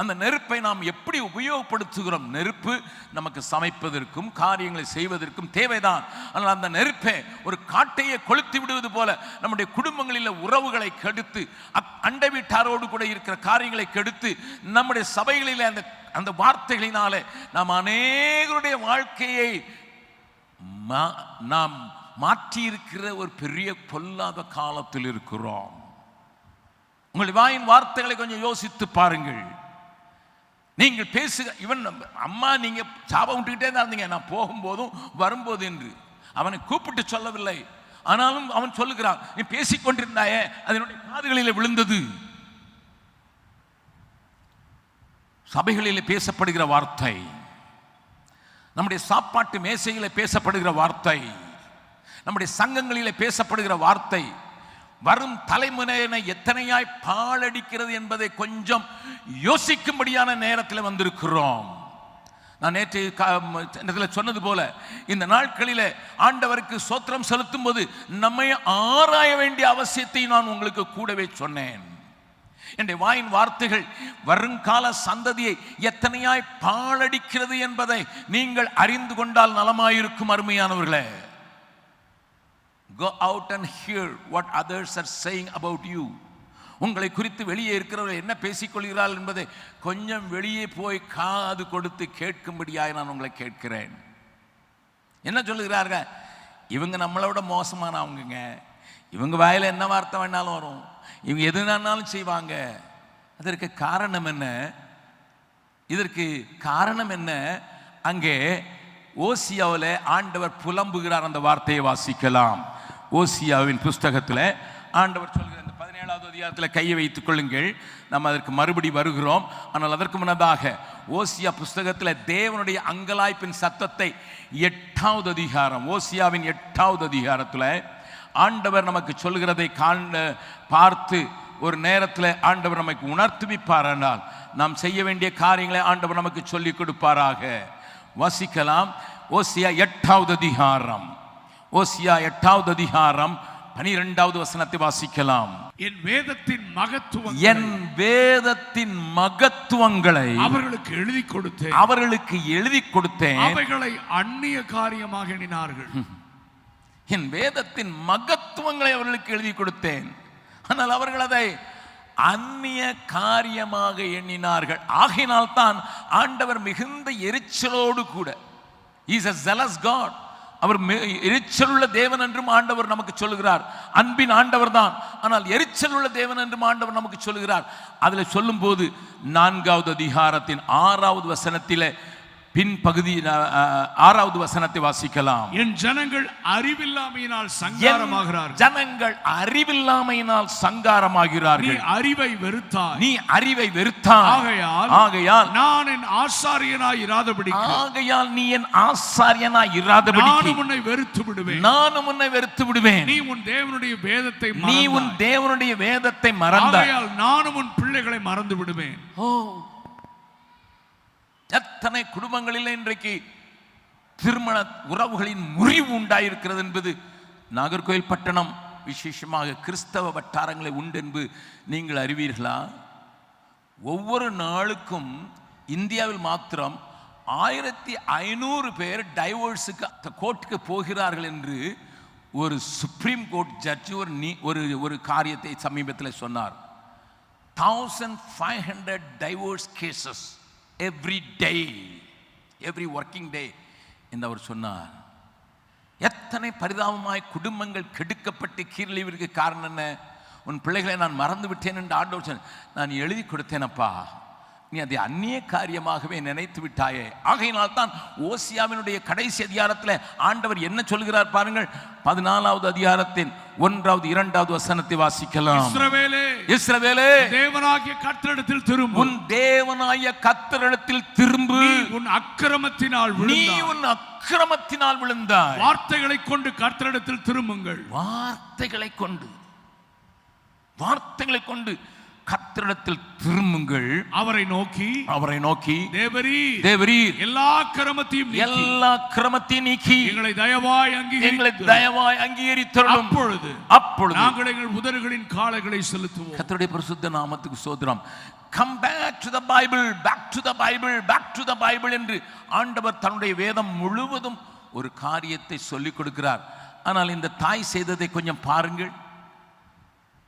அந்த நெருப்பை நாம் எப்படி உபயோகப்படுத்துகிறோம்? நெருப்பு நமக்கு சமைப்பதற்கும் காரியங்களை செய்வதற்கும் தேவைதான். ஆனால் அந்த நெருப்பை ஒரு காட்டையை கொளுத்தி விடுவது போல நம்முடைய குடும்பங்களில் உறவுகளை கெடுத்து, அண்டை வீட்டாரோடு கூட இருக்கிற காரியங்களை கெடுத்து, நம்முடைய சபைகளில் அந்த வார்த்தைகளினாலே நாம் அநேகருடைய வாழ்க்கையை நாம் மாற்றி இருக்கிற ஒரு பெரிய பொல்லாத காலத்தில் இருக்கிறோம். உங்கள் வாயின் வார்த்தைகளை கொஞ்சம் யோசித்து பாருங்கள். நீங்கள் பேசுக, இவன் அம்மா நீங்க சாபம் விட்டுக்கிட்டே தான் இருந்தீங்க நான் போகும்போதும் வரும்போது என்று அவனை கூப்பிட்டு சொல்லவில்லை. ஆனாலும் அவன் சொல்லுகிறான், நீ பேசிக்கொண்டிருந்தாயே அதனுடைய காதுகளில் விழுந்தது. சபைகளில் பேசப்படுகிற வார்த்தை, நம்முடைய சாப்பாட்டு மேசையில பேசப்படுகிற வார்த்தை, நம்முடைய சங்கங்களில் பேசப்படுகிற வார்த்தை வரும் தலைமுறையினை எத்தனையாய் பாழடிக்கிறது என்பதை கொஞ்சம் யோசிக்கும்படியான நேரத்தில் வந்திருக்கிறோம். நான் நேற்று சொன்னது போல இந்த நாட்களில் ஆண்டவருக்கு ஸ்தோத்திரம் செலுத்தும் போது நம்மை ஆராய வேண்டிய அவசியத்தை நான் உங்களுக்கு கூடவே சொன்னேன். என்னுடைய வாயின் வார்த்தைகள் வருங்கால சந்ததியை எத்தனையாய் பாழடிக்கிறது என்பதை நீங்கள் அறிந்து கொண்டால் நலமாயிருக்கும். அருமையானவர்களே, go out and hear what others are saying about you. உங்களை குறித்து வெளியே இருக்கிறவர்கள் என்ன பேசிக்கொள்கிறார்கள் என்பதை கொஞ்சம் வெளியே போய் காது கொடுத்து கேட்கும்படியாக நான் உங்களை கேட்கிறேன். என்ன சொல்லுகிறார்கள்? இவங்க நம்மளோட மோசமானவங்க, இவங்க வாயில என்ன வார்த்தை வேணாலும் வரும், இவங்க எதுனாலும் செய்வாங்க. அதற்கு காரணம் என்ன? இதற்கு காரணம் என்ன? அங்கே ஓசியாவில் ஆண்டவர் புலம்புகிறார். அந்த வார்த்தையை வாசிக்கலாம். ஓசியாவின் புஸ்தகத்தில் ஆண்டவர் சொல்கிற அந்த 17வது அதிகாரத்தில் கையை வைத்துக் கொள்ளுங்கள். நம்ம அதற்கு மறுபடி வருகிறோம். ஆனால் அதற்கு முன்னதாக ஓசியா புஸ்தகத்தில் தேவனுடைய அங்கலாய்ப்பின் சத்தத்தை 8வது அதிகாரம், ஓசியாவின் 8வது அதிகாரத்தில் ஆண்டவர் நமக்கு சொல்கிறதை பார்த்து ஒரு நேரத்தில் ஆண்டவர் நமக்கு உணர்த்துவிப்பாரானால் நாம் செய்ய வேண்டிய காரியங்களை ஆண்டவர் நமக்கு சொல்லிக் கொடுப்பாராக. வாசிக்கலாம். ஓசியா 8வது அதிகாரம், ஓசியா 8வது அதிகாரம் 12வது வசனத்தை வாசிக்கலாம். என் வேதத்தின் மகத்துவங்களை அவர்களுக்கு எழுதி கொடுத்தேன், அவைகளை அந்நிய காரியமாக எண்ணினார்கள். என் வேதத்தின் மகத்துவங்களை அவர்களுக்கு எழுதி கொடுத்தேன், ஆனால் அவர்கள் அதை அந்நிய காரியமாக எண்ணினார்கள். ஆகையினால் தான் ஆண்டவர் மிகுந்த எரிச்சலோடு கூட, he is a zealous God, அவர் எரிச்சலுள்ள தேவன் என்றும் ஆண்டவர் நமக்கு சொல்லுகிறார். அன்பின் ஆண்டவர் தான், ஆனால் எரிச்சலுள்ள தேவன் என்றும் ஆண்டவர் நமக்கு சொல்லுகிறார். அதில் சொல்லும் போது 4வது அதிகாரத்தின் 6வது வசனத்திலே பின்பகுதி 6வது வசனத்தை வாசிக்கலாம். என் ஜனங்கள் அறிவில்லாமையினால் சங்காரமாகிறார்கள். ஜனங்கள் அறிவில்லாமையினால் சங்காரமாகிறார்கள். நீ அறிவை வெறுத்தாய். ஆகையால் நான் என் ஆசாரியனாய் இராதபடிக்கு, ஆகையால் நீ என் ஆசாரியனாய் இராதபடிக்கு நானும் உன்னை வெறுத்து விடுவேன். நீ உன் தேவனுடைய வேதத்தை மறந்தாய். ஆகையால் நானும் உன் பிள்ளைகளை மறந்து விடுவேன். எத்தனை குடும்பங்களில் இன்றைக்கு திருமண உறவுகளின் முறிவு உண்டாயிருக்கிறது என்பது நாகர்கோவில் பட்டணம் விசேஷமாக கிறிஸ்தவ வட்டாரங்களை உண்டு என்பது நீங்கள் அறிவீர்களா? ஒவ்வொரு நாளுக்கும் இந்தியாவில் மாத்திரம் 1500 பேர் டைவோர்ஸுக்கு கோர்ட்டுக்கு போகிறார்கள் என்று ஒரு சுப்ரீம் கோர்ட் ஜட்ஜ் ஒரு காரியத்தை சமீபத்தில் சொன்னார். 1500 divorce cases every day, every working day என்று அவர் சொன்னார். எத்தனை பரிதாபமாய் குடும்பங்கள் கெடுக்கப்பட்டு கீழழிவிற்கு காரணம் என்ன? உன் பிள்ளைகளை நான் மறந்து விட்டேன் என்று ஆண்டவர் சொன்னார். நான் எழுதி கொடுத்தேனப்பா, நீ அதை அந்நிய காரியமாகவே நினைத்து விட்டாயே. ஆகையினால் தான் ஓசியாவினுடைய கடைசி அதிகாரத்தில் ஆண்டவர் என்ன சொல்கிறார் பாருங்கள். 14வது அதிகாரத்தின் 1வது 2வது வசனத்தை வாசிக்கலாம். இஸ்ரவேலே, தேவனாகிய கர்த்தரிடத்தில் திரும்பு. உன் தேவனாகிய கர்த்தரிடத்தில் திரும்பு. உன் அக்கிரமத்தினால் விழுந்தாய். வார்த்தைகளை கொண்டு கர்த்தரிடத்தில் திரும்புங்கள். வார்த்தைகளை கொண்டு கர்த்தரிடத்தில் திரும்புங்கள், அவரை நோக்கி தேவரீர் எல்லா கிரமத்தையும் நீக்கி எங்களை தயவாய் அங்கீகரித்தருளும். அப்பொழுது நாங்கள் எங்கள் உதடுகளின் காளைகளை செலுத்துவோம். கர்த்தருடைய பரிசுத்த நாமத்துக்கு ஸ்தோத்திரம். Come back to the Bible, back to the Bible, back to the Bible என்று ஆண்டவர் தன்னுடைய வேதம் முழுவதும் ஒரு காரியத்தை சொல்லிக் கொடுக்கிறார். ஆனால் இந்த தாய் செய்ததை கொஞ்சம் பாருங்கள்.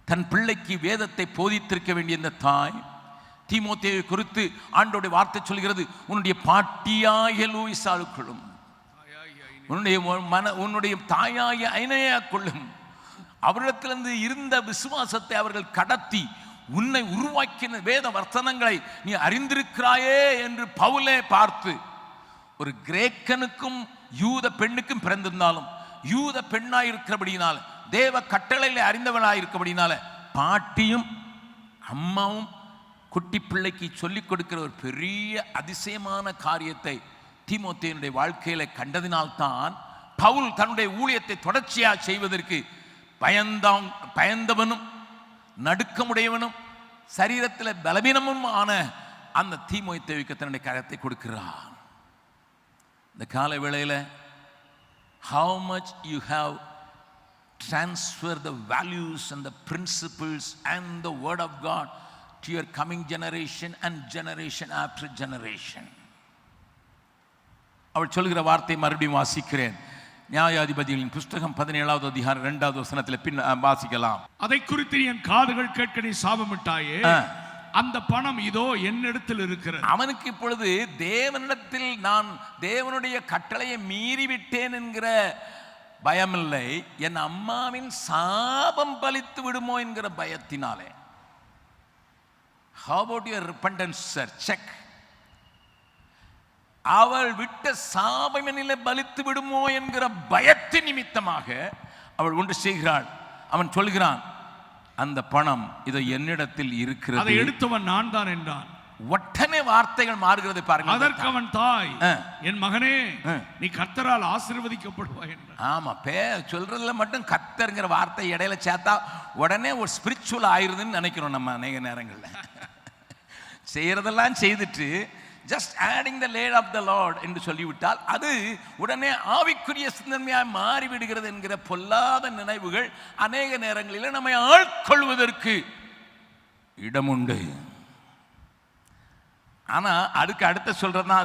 தன் பிள்ளைக்கு வேதத்தை போதித்திருக்க வேண்டிய இந்த தாய் தீமோத்தேயை குறித்து ஆண்டவருடைய வார்த்தை சொல்கிறது, உன்னுடைய பாட்டியாகிய லூயிசாளுக்குள்ளும் உன்னுடைய தாயாய ஐனையா கொள்ளும். அவரிடத்திலிருந்து இருந்த விசுவாசத்தை அவர்கள் கடத்தி உன்னை உருவாக்கின வேத வர்த்தனங்களை நீ அறிந்திருக்கிறாயே என்று பவுலே பார்த்து, ஒரு கிரேக்கனுக்கும் யூத பெண்ணுக்கும் பிறந்திருந்தாலும் யூத பெண்ணாயிருக்கிறபடினால தேவ கட்டளையில அறிந்தவனாயிருக்கிறபடினால பாட்டியும் அம்மாவும் குட்டி பிள்ளைக்கு சொல்லிக் கொடுக்கிற ஒரு பெரிய அதிசயமான காரியத்தை தீமோத்தேயுடைய வாழ்க்கையில கண்டதினால்தான் பவுல் தன்னுடைய ஊழியத்தை தொடர்ச்சியாக செய்வதற்கு பயந்தவனும் நடுக்கமுடையவனும் சரீரத்தில் பலவீனமும் ஆன அந்த தீமோத்தேயுக்கு தன்னுடைய கரத்தை கொடுக்கிறார். இந்த கால வேளையில் how much you have transferred the values and the principles and the word of God to your coming generation and generation after generation. அவள் சொல்கிற வார்த்தை மறுபடியும் வாசிக்கிறேன். நியாயாதிபதிகளின் புஸ்தகம் 17வது அதிகாரம் 2வது வசனத்தில் பின் வாசிக்கலாம். அதை குறித்து என் காதுகள் கேட்க நீ சாபமிட்டாயே, அந்த பணம் இதோ என்னிடத்தில் இருக்கிறது. அவனுக்கு இப்பொழுது தேவனிடத்தில் நான் தேவனுடைய கட்டளையை மீறிவிட்டேன் என்கிற பயமில்லை, என் அம்மாவின் சாபம் பலித்து விடுமோ என்கிற பயத்தினாலே. How about your repentance, sir? Check. அவள் விட்ட சாபம் என்னிலே பலித்து விடுமோ என்கிற பயத்தின் நிமித்தமாக அவள் ஒன்று செய்கிறாள். அவன் சொல்கிறான், அந்த பணம் இதோ என்னிடத்தில் இருக்கிறது, அதை எடுத்தவன் நான் தான் என்றான். ஒட்டனே வார்த்தைகள் மாறுகிறது பாருங்க. அதற்கு அவன் தாய், என் மகனே நீ கர்த்தரால் ஆசீர்வதிக்கப்படுவாய் என்றான். ஆமா, சொல்றதுல மட்டும் கர்த்தர்ங்கிற வார்த்தை இடையில சேர்த்தா உடனே ஒரு ஸ்பிரிச்சுவல் ஆயிருதுன்னு நினைக்கிறோம் நம்ம அநேக நேரங்கள்ல. செய்யறதெல்லாம் செய்துட்டு just adding the laid of the Lord என்று சொல்லிவிட்டால் அது உடனே ஆவிக்குரிய சிந்தனையாய் மாறிவிடுகிறது என்கிற பொல்லாத நினைவுகள் அநேக நேரங்களில் நம்மை ஆட்கொள்வதற்கு இடமுண்டு. ஆனா அதுக்கு அடுத்த சொல்றதுதான்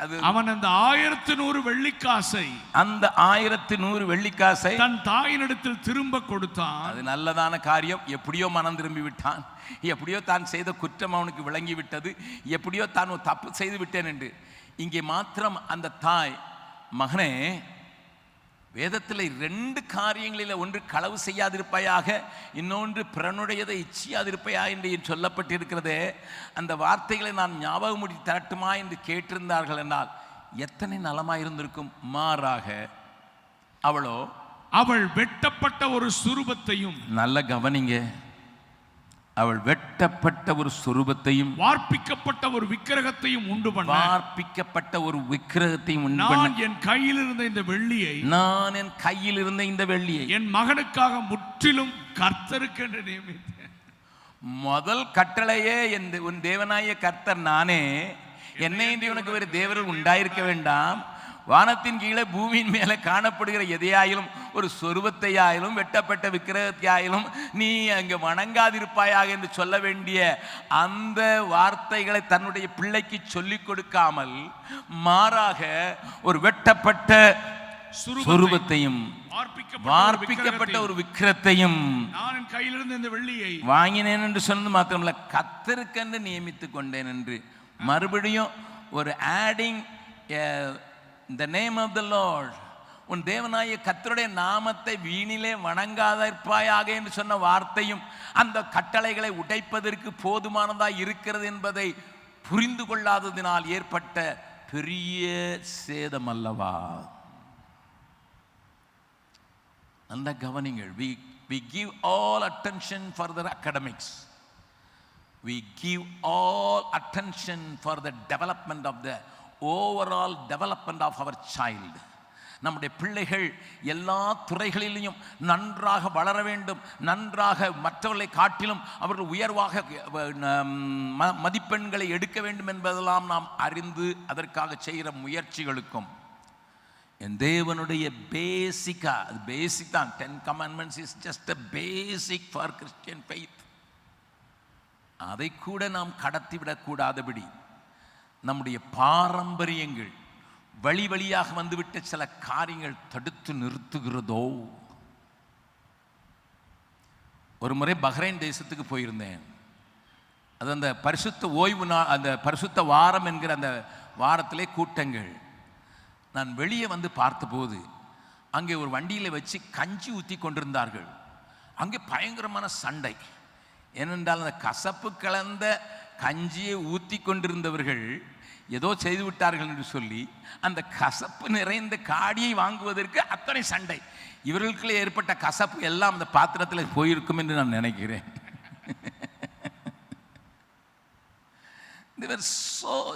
அது அவன் அந்த 1100 வெள்ளிக்காசை அந்த 1100 வெள்ளிக்காசை தன் தாயினிடத்தில் திரும்ப கொடுத்தான். அது நல்லதான காரியம். எப்படியோ மனம் திரும்பி விட்டான், எப்படியோ தான் செய்த குற்றம் அவனுக்கு விளங்கி விட்டது, எப்படியோ தான் ஒரு தப்பு செய்து விட்டேன் என்று. இங்கே மாத்திரம் அந்த தாய், மகனே வேதத்தில் 2 காரியங்களில் ஒன்று களவு செய்யாதிருப்பாயாக, இன்னொன்று பிறனுடையதை இச்சியாதிருப்பாயா என்று சொல்லப்பட்டிருக்கிறதே, அந்த வார்த்தைகளை நான் ஞாபகமுடி தரட்டுமா என்று கேட்டிருந்தார்கள் என்றால் எத்தனை நலமாயிருந்திருக்கும். மாறாக அவள் வெட்டப்பட்ட ஒரு சுரூபத்தையும், நல்ல கவனிங்க, அவள் வெட்டப்பட்ட ஒரு சொரூபத்தையும் வார்ப்பிக்கப்பட்ட ஒரு விக்கிரகத்தையும் உண்டு பண்ண, வார்ப்பிக்கப்பட்ட ஒரு விக்கிரகத்தையும் உண்டு பண்ண, நான் என் கையில் இருந்த இந்த வெள்ளியை என் மகனுக்காக முற்றிலும் கர்த்தருக்கு என்று நியமித்தேன். முதல் கட்டளையே உன் தேவனாய கர்த்தர் நானே, என்னை இன்றி உனக்கு வேறு தேவர்கள் உண்டாயிருக்க வேண்டாம், வானத்தின் கீழே பூமியின் மேலே காணப்படுகிற எதையாயிலும் ஒரு சொருபத்தையாயிலும் வெட்டப்பட்ட விக்கிரகத்தையாயிலும் நீ அங்கே வணங்காதிருப்பாயாக என்று சொல்ல வேண்டிய அந்த வார்த்தைகளை தன்னுடைய பிள்ளைக்கு சொல்லிக் கொடுக்காமல் மாறாக ஒரு வெட்டப்பட்ட சொரூபத்தையும் வார்ப்பிக்கப்பட்ட ஒரு விக்கிரகத்தையும் நான் கையிலிருந்து இந்த வெள்ளியை வாங்கினேன் என்று சொன்னது மாத்திரமல்ல, கர்த்தருக்கென்று நியமித்துக் கொண்டேன் என்று மறுபடியும் ஒரு adding the name of the Lord, உன் தேவனாய கர்த்தருடைய நாமத்தை வீணிலே வணங்காதிருப்பாயாக என்று சொன்ன வார்த்தையும் அந்த கட்டளைகளை உடைப்பதற்கு போதுமானதாக இருக்கிறது என்பதை புரிந்து கொள்ளாததினால் ஏற்பட்ட பெரிய சேதம் அல்லவா. நல்ல கவனிங்கள். we give all attention for the academics, we give all attention for the development of the overall development of our child. நம்முடைய பிள்ளைகள் எல்லா துறைகளிலும் நன்றாக வளர வேண்டும், நன்றாக மற்றவர்களை காட்டிலும் அவர்கள் உயர்வாக மதிப்பெண்களை எடுக்க வேண்டும் என்பதெல்லாம் நாம் அறிந்து அதற்காக செய்கிற முயற்சிகளுக்கும் என் தேவனுடைய பேசிக் தான். 10 commandments is just a basic for Christian faith. அதை கூட நாம் கடத்திவிடக்கூடாதபடி நம்முடைய பாரம்பரியங்கள் வழி வழியாக வந்துவிட்ட சில காரியங்கள் தடுத்து நிறுத்துகிறதோ. ஒரு முறை பஹ்ரைன் தேசத்துக்கு போயிருந்தேன். அது அந்த பரிசுத்த ஓய்வு நாள், அந்த பரிசுத்த வாரம் என்கிற அந்த வாரத்திலே கூட்டங்கள். நான் வெளியே வந்து பார்த்தபோது அங்கே ஒரு வண்டியில் வச்சு கஞ்சி ஊற்றி கொண்டிருந்தார்கள். அங்கே பயங்கரமான சண்டை. ஏனென்றால் அந்த கசப்பு கலந்த கஞ்சியை ஊற்றி கொண்டிருந்தவர்கள் ஏதோ செய்து விட்டார்கள் என்று சொல்லி அந்த கசப்பு நிறைந்த காடியை வாங்குவதற்கு அத்தனை சண்டை. இவர்களுக்குள்ளே ஏற்பட்ட கசப்பு எல்லாம் அந்த பாத்திரத்தில் போயிருக்கும் என்று நான் நினைக்கிறேன்.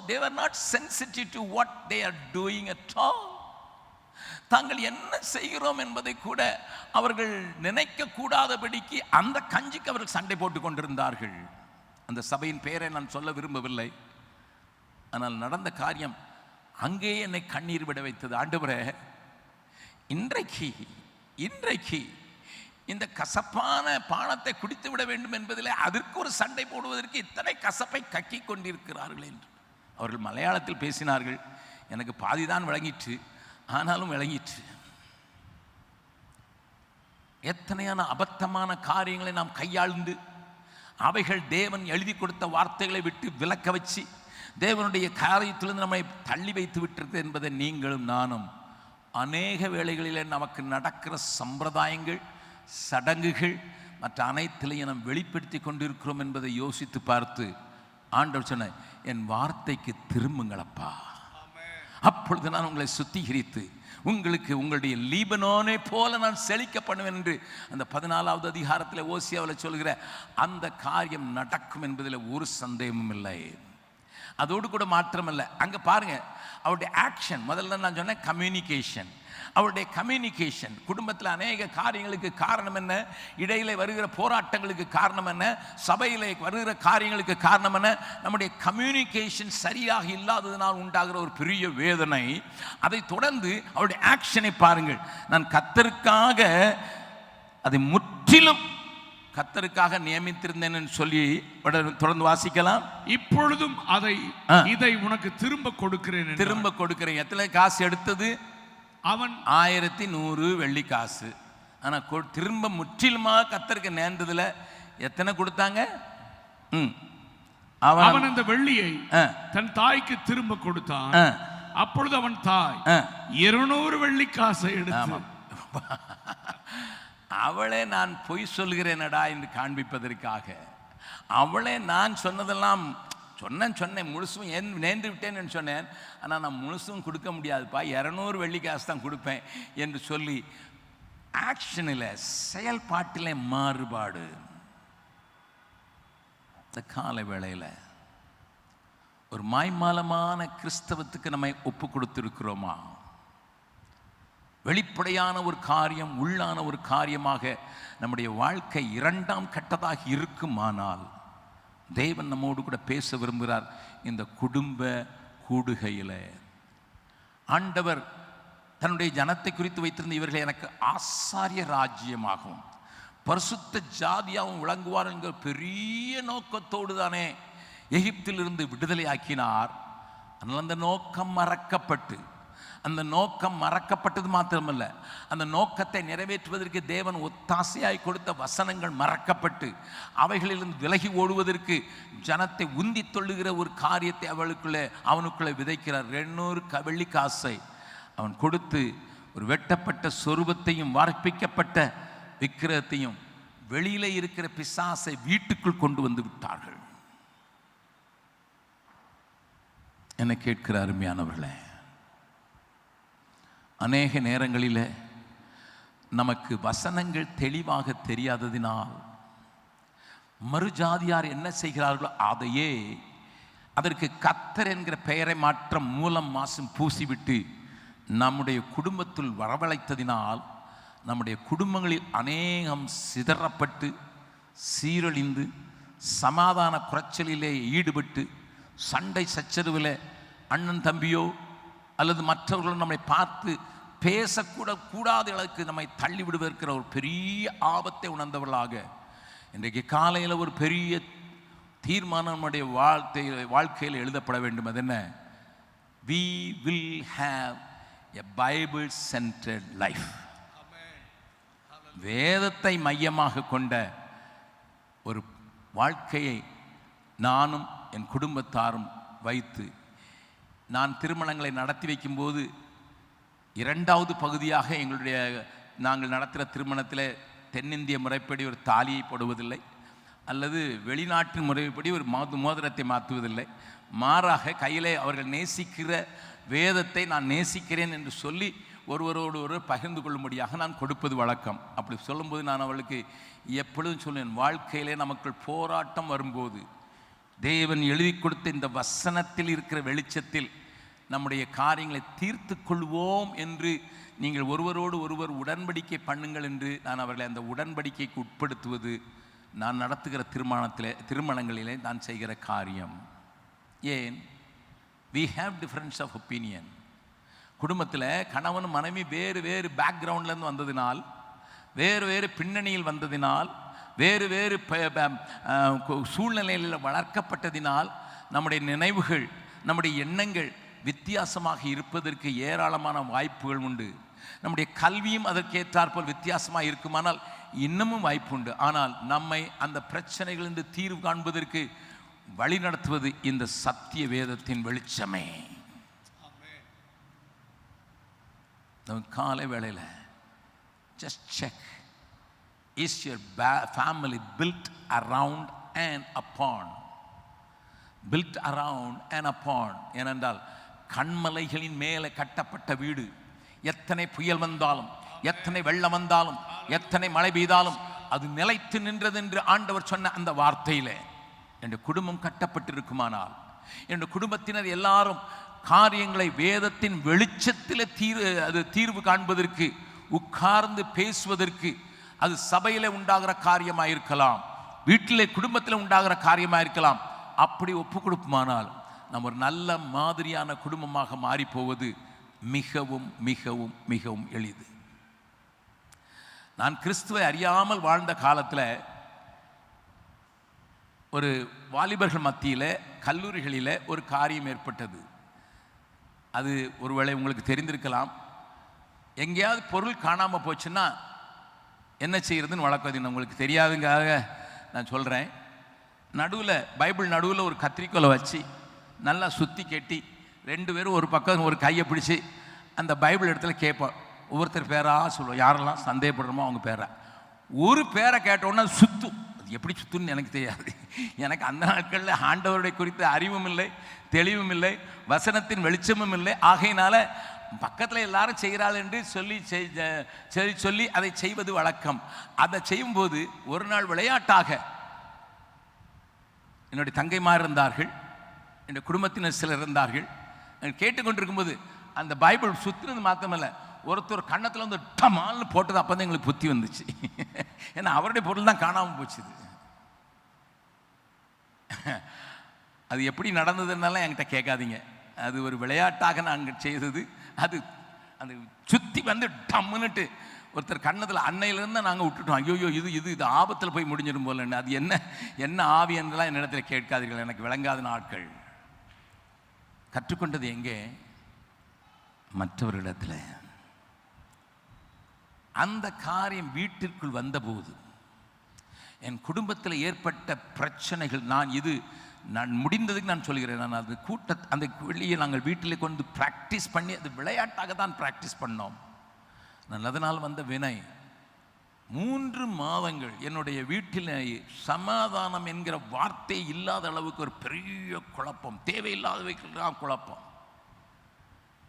They were not sensitive to what they are doing at all. தாங்கள் என்ன செய்கிறோம் என்பதை கூட அவர்கள் நினைக்க கூடாதபடிக்கு அந்த கஞ்சிக்கு அவர்கள் சண்டை போட்டுக் கொண்டிருந்தார்கள். அந்த சபையின் பெயரை நான் சொல்ல விரும்பவில்லை. ஆனால் நடந்த காரியம் அங்கே என்னை கண்ணீர் விட வைத்தது. ஆண்டவரே, இன்றைக்கு இந்த கசப்பான பானத்தை குடித்து விட வேண்டும் என்பதில் அதற்கு ஒரு சண்டை போடுவதற்கு இத்தனை கசப்பை கக்கி கொண்டிருக்கிறார்கள் என்று அவர்கள் மலையாளத்தில் பேசினார்கள். எனக்கு பாதிதான் விளங்கிற்று, ஆனாலும் விளங்கிற்று. எத்தனையான அபத்தமான காரியங்களை நாம் கையாழ்ந்து அவைகள் தேவன் எழுதி கொடுத்த வார்த்தைகளை விட்டு விலக்க வச்சு தேவனுடைய காரியத்திலிருந்து நம்மை தள்ளி வைத்து விட்டிருக்கு என்பதை நீங்களும் நானும் அநேக வேளைகளிலே நமக்கு நடக்கிற சம்பிரதாயங்கள், சடங்குகள் மற்ற அனைத்திலையும் நாம் வெளிப்படுத்தி கொண்டிருக்கிறோம் என்பதை யோசித்து பார்த்து ஆண்டவர் சொன்ன, என் வார்த்தைக்கு திரும்புங்களப்பா, அப்பொழுது நான் உங்களை சுத்திகரித்து உங்களுக்கு உங்களுடைய லீபனோனை போல நான் செழிக்க பண்ணுவேன் என்று அந்த 14வது அதிகாரத்தில் ஓசியாவில் சொல்கிற அந்த காரியம் நடக்கும் என்பதில் ஒரு சந்தேகமும் இல்லை. அதோடு கூட மாத்திரமல்ல, அங்கே பாருங்க அவருடைய ஆக்ஷன். முதல்ல நான் சொன்னேன் கம்யூனிகேஷன். அவருடைய கம்யூனிகேஷன் குடும்பத்தில் அநேக காரியங்களுக்கு காரணம் என்ன, இடையிலே வருகிற போராட்டங்களுக்கு காரணம் என்ன, சபையிலே வருகிற காரியங்களுக்கு காரணம் என்ன, நம்முடைய கம்யூனிகேஷன் சரியாக இல்லாததினால் உண்டாகிற ஒரு பெரிய வேதனை. அதை தொடர்ந்து அவருடைய ஆக்ஷனை பாருங்கள். நான் கர்த்தருக்காக அதை முற்றிலும் கர்த்தருக்காக நியமித்திருந்தேன் சொல்லி தொடர்ந்து வாசிக்கலாம். இப்பொழுதும் இதை உனக்கு திரும்ப கொடுக்கிறேன். திரும்ப கொடுக்கிறேன். எத்தனை காசு எடுத்தது? அவன் 1100 வெள்ளி காசு. ஆனா திரும்ப முற்றிலுமாக கர்த்தருக்கு நேர்ந்ததுல எத்தனை கொடுத்தாங்க? அவன் அந்த வெள்ளியை தன் தாய்க்கு திரும்ப கொடுத்தான். அப்பொழுது அவன் தாய் 200 வெள்ளி காசை எடுத்து, அவளே நான் பொய் சொல்கிறேனடா என்று காண்பிப்பதற்காக அவளே நான் சொன்னதெல்லாம் சொன்னேன் முழுசும் நேர்ந்து விட்டேன்னு சொன்னேன். ஆனால் நான் முழுசும் கொடுக்க முடியாதுப்பா, 200 வெள்ளி காசு தான் கொடுப்பேன் என்று சொல்லி ஆக்ஷனில், செயல்பாட்டில் மாறுபாடு. இந்த கால வேளையில் ஒரு மாய்மாலமான கிறிஸ்தவத்துக்கு நம்மை ஒப்பு கொடுத்திருக்கிறோமா? வெளிப்படையான ஒரு காரியம், உள்ளான ஒரு காரியமாக நம்முடைய வாழ்க்கை இரண்டாம் கட்டதாக இருக்குமானால் தேவன் நம்மோடு கூட பேச விரும்புகிறார். இந்த குடும்ப கூடுகையில் ஆண்டவர் தன்னுடைய ஜனத்தை குறித்து வைத்திருந்த இவர்களை எனக்கு ஆசாரிய ராஜ்யமாகவும் பரிசுத்த ஜாதியாகவும் விளங்குவார் என்கிற பெரிய நோக்கத்தோடு தானே எகிப்திலிருந்து விடுதலை ஆக்கினார். அதனால் அந்த நோக்கம் மறக்கப்பட்டது மாத்திரமல்ல, அந்த நோக்கத்தை நிறைவேற்றுவதற்கு தேவன் ஒத்தாசையாய் கொடுத்த வசனங்கள் மறக்கப்பட்டு அவைகளிலிருந்து விலகி ஓடுவதற்கு ஜனத்தை உந்தி தொள்ளுகிற ஒரு காரியத்தை அவனுக்குள்ளே விதைக்கிறார். 200 வெள்ளி காசை அவன் கொடுத்து ஒரு வெட்டப்பட்ட சொரூபத்தையும் வார்ப்பிக்கப்பட்ட விக்கிரகத்தையும் வெளியில இருக்கிற பிசாசை வீட்டுக்குள் கொண்டு வந்து விட்டார்கள். என்ன கேட்கிற அருமையானவர்களே, அநேக நேரங்களில் நமக்கு வசனங்கள் தெளிவாக தெரியாததினால் மறுஜாதியார் என்ன செய்கிறார்களோ அதற்கு கர்த்தர் என்கிற பெயரை மாற்றம் மூலம் மாசம் பூசிவிட்டு நம்முடைய குடும்பத்தில் வரவழைத்ததினால் நம்முடைய குடும்பங்களில் அநேகம் சிதறப்பட்டு சீரழிந்து சமாதான குறைச்சலிலே ஈடுபட்டு சண்டை சச்சரவில் அண்ணன் தம்பியோ அல்லது மற்றவர்களும் நம்மை பார்த்து பேசக்கூடாத அளவுக்கு நம்மை தள்ளி விடுவதற்கிற ஒரு பெரிய ஆபத்தை உணர்ந்தவர்களாக இன்றைக்கு காலையில் ஒரு பெரிய தீர்மானம் நம்முடைய வாழ்க்கையில் எழுதப்பட வேண்டும். அது என்ன? We will have a Bible centered life. வேதத்தை மையமாக கொண்ட ஒரு வாழ்க்கையை நானும் என் குடும்பத்தாரும் வைத்து நான் திருமணங்களை நடத்தி வைக்கும்போது இரண்டாவது பகுதியாக நாங்கள் நடத்துகிற திருமணத்தில் தென்னிந்திய முறைப்படி ஒரு தாலியை போடுவதில்லை அல்லது வெளிநாட்டு முறைப்படி ஒரு மோதிரத்தை மாற்றுவதில்லை. மாறாக கையிலே அவர்கள் நேசிக்கிற வேதத்தை நான் நேசிக்கிறேன் என்று சொல்லி ஒருவரோடு ஒருவர் பகிர்ந்து கொள்ளும்படியாக நான் கொடுப்பது வழக்கம். அப்படி சொல்லும்போது நான் அவளுக்கு எப்பொழுதும் சொல்லேன், வாழ்க்கையிலே நமக்குள் போராட்டம் வரும்போது தேவன் எழுதி கொடுத்த இந்த வசனத்தில் இருக்கிற வெளிச்சத்தில் நம்முடைய காரியங்களை தீர்த்து கொள்வோம் என்று நீங்கள் ஒருவரோடு ஒருவர் உடன்படிக்கை பண்ணுங்கள் என்று நான் அவர்களை அந்த உடன்படிக்கைக்கு உட்படுத்துவது நான் நடத்துகிற திருமணங்களிலே நான் செய்கிற காரியம். ஏன்? we have difference of opinion. குடும்பத்தில் கணவன் மனைவி வேறு வேறு பேக்ரவுண்ட்லேருந்து வந்ததினால், வேறு வேறு பின்னணியில் வந்ததினால், வேறு வேறு சூழ்நிலையில் வளர்க்கப்பட்டதினால் நம்முடைய நினைவுகள் நம்முடைய எண்ணங்கள் வித்தியாசமாக இருப்பதற்கு ஏராளமான வாய்ப்புகள் உண்டு. நம்முடைய கல்வியும் அதற்கேற்றாற்போல் வித்தியாசமாக இருக்குமானால் இன்னமும் வாய்ப்பு உண்டு. ஆனால் நம்மை அந்த பிரச்சனைகளிலிருந்து தீர்வு காண்பதற்கு வழி நடத்துவது இந்த சத்திய வேதத்தின் வெளிச்சமே. காலை வேளையில் just check, is your family built around and upon? built around and upon ஏனென்றால் கண்மலைகளின் மேலே கட்டப்பட்ட வீடு எத்தனை புயல் வந்தாலும், எத்தனை வெள்ளம் வந்தாலும், எத்தனை மழை பெய்தாலும் அது நிலைத்து நின்றது என்று ஆண்டவர் சொன்ன அந்த வார்த்தையிலே என் குடும்பம் கட்டப்பட்டிருக்குமானால், என் குடும்பத்தினர் எல்லாரும் காரியங்களை வேதத்தின் வெளிச்சத்தில் தீர்வு காண்பதற்கு உட்கார்ந்து பேசுவதற்கு, அது சபையிலே உண்டாகிற காரியமாயிருக்கலாம், வீட்டிலே குடும்பத்தில் உண்டாகிற காரியமாயிருக்கலாம், அப்படி ஒப்பு கொடுக்குமானால் நம்ம ஒரு நல்ல மாதிரியான குடும்பமாக மாறி போவது மிகவும் மிகவும் மிகவும் எளிது. நான் கிறிஸ்துவை அறியாமல் வாழ்ந்த காலத்தில் ஒரு வாலிபர்கள் மத்தியில் கல்லூரிகளில் ஒரு காரியம் ஏற்பட்டது. அது ஒருவேளை உங்களுக்கு தெரிந்திருக்கலாம். எங்கேயாவது பொருள் காணாமல் போச்சுன்னா என்ன செய்யறதுன்னு வழக்கம் உங்களுக்கு தெரியாதுங்காக நான் சொல்கிறேன். பைபிள் நடுவில் ஒரு கத்திரிக்கோலை வச்சு நல்லா சுற்றி கட்டி 2 பேரும் ஒரு பக்கம் ஒரு கையை பிடிச்சி அந்த பைபிள் இடத்துல கேட்போம். ஒவ்வொருத்தர் பேராக சொல்லுவோம், யாரெல்லாம் சந்தேகப்படுறோமோ அவங்க பேரை. ஒரு பேரை கேட்டோன்னா சுற்றும். அது எப்படி சுற்றுன்னு எனக்கு தெரியாது. எனக்கு அந்த நாட்களில் ஆண்டவருடைய குறித்த அறிவும் இல்லை, தெளிவும் இல்லை, வசனத்தின் வெளிச்சமும் இல்லை. ஆகையினால பக்கத்தில் எல்லாரும் செய்கிறாள் என்று சொல்லி அதை செய்வது வழக்கம். அதை செய்யும்போது ஒரு நாள் விளையாட்டாக என்னுடைய தங்கைமார் இருந்தார்கள், என்னுடைய குடும்பத்தினர் சிலர் இருந்தார்கள். கேட்டுக்கொண்டிருக்கும்போது அந்த பைபிள் சுற்றினது மாத்திரமல்ல, ஒருத்தர் கன்னத்தில் வந்து டமால்னு போட்டது. அப்போ தான் எங்களுக்கு புத்தி வந்துச்சு. ஏன்னா அவருடைய பொருள் தான் காணாமல் போச்சுது. அது எப்படி நடந்ததுன்னால என்கிட்ட கேட்காதீங்க. அது ஒரு விளையாட்டாக நாங்கள் செய்தது. அது அந்த சுற்றி வந்து டம்முன்னுட்டு ஒருத்தர் கண்ணத்தில் அன்னையிலேருந்து நாங்கள் விட்டுட்டோம். ஐயோ இது ஆபத்தில் போய் முடிஞ்சிடும் போலன்னு. அது என்ன ஆவி என்றெல்லாம் என்னிடத்தில் கேட்காதீர்கள், எனக்கு விளங்காத நாட்கள். கற்றுக்கொண்டது எங்கே? மற்றவர்களிடத்தில். அந்த காரியம் வீட்டிற்குள் வந்தபோது என் குடும்பத்தில் ஏற்பட்ட பிரச்சனைகள், நான் முடிந்ததுக்கு நான் சொல்கிறேன். நான் அந்த வெளியே நாங்கள் வீட்டிலே கொண்டு ப்ராக்டிஸ் பண்ணி, அது விளையாட்டாக தான் ப்ராக்டிஸ் பண்ணோம். நான் அதனால் வந்த வினை 3 மாதங்கள் என்னுடைய வீட்டில் சமாதானம் என்கிற வார்த்தை இல்லாத அளவுக்கு ஒரு பெரிய குழப்பம், தேவையில்லாதவைக்கெல்லாம் குழப்பம்.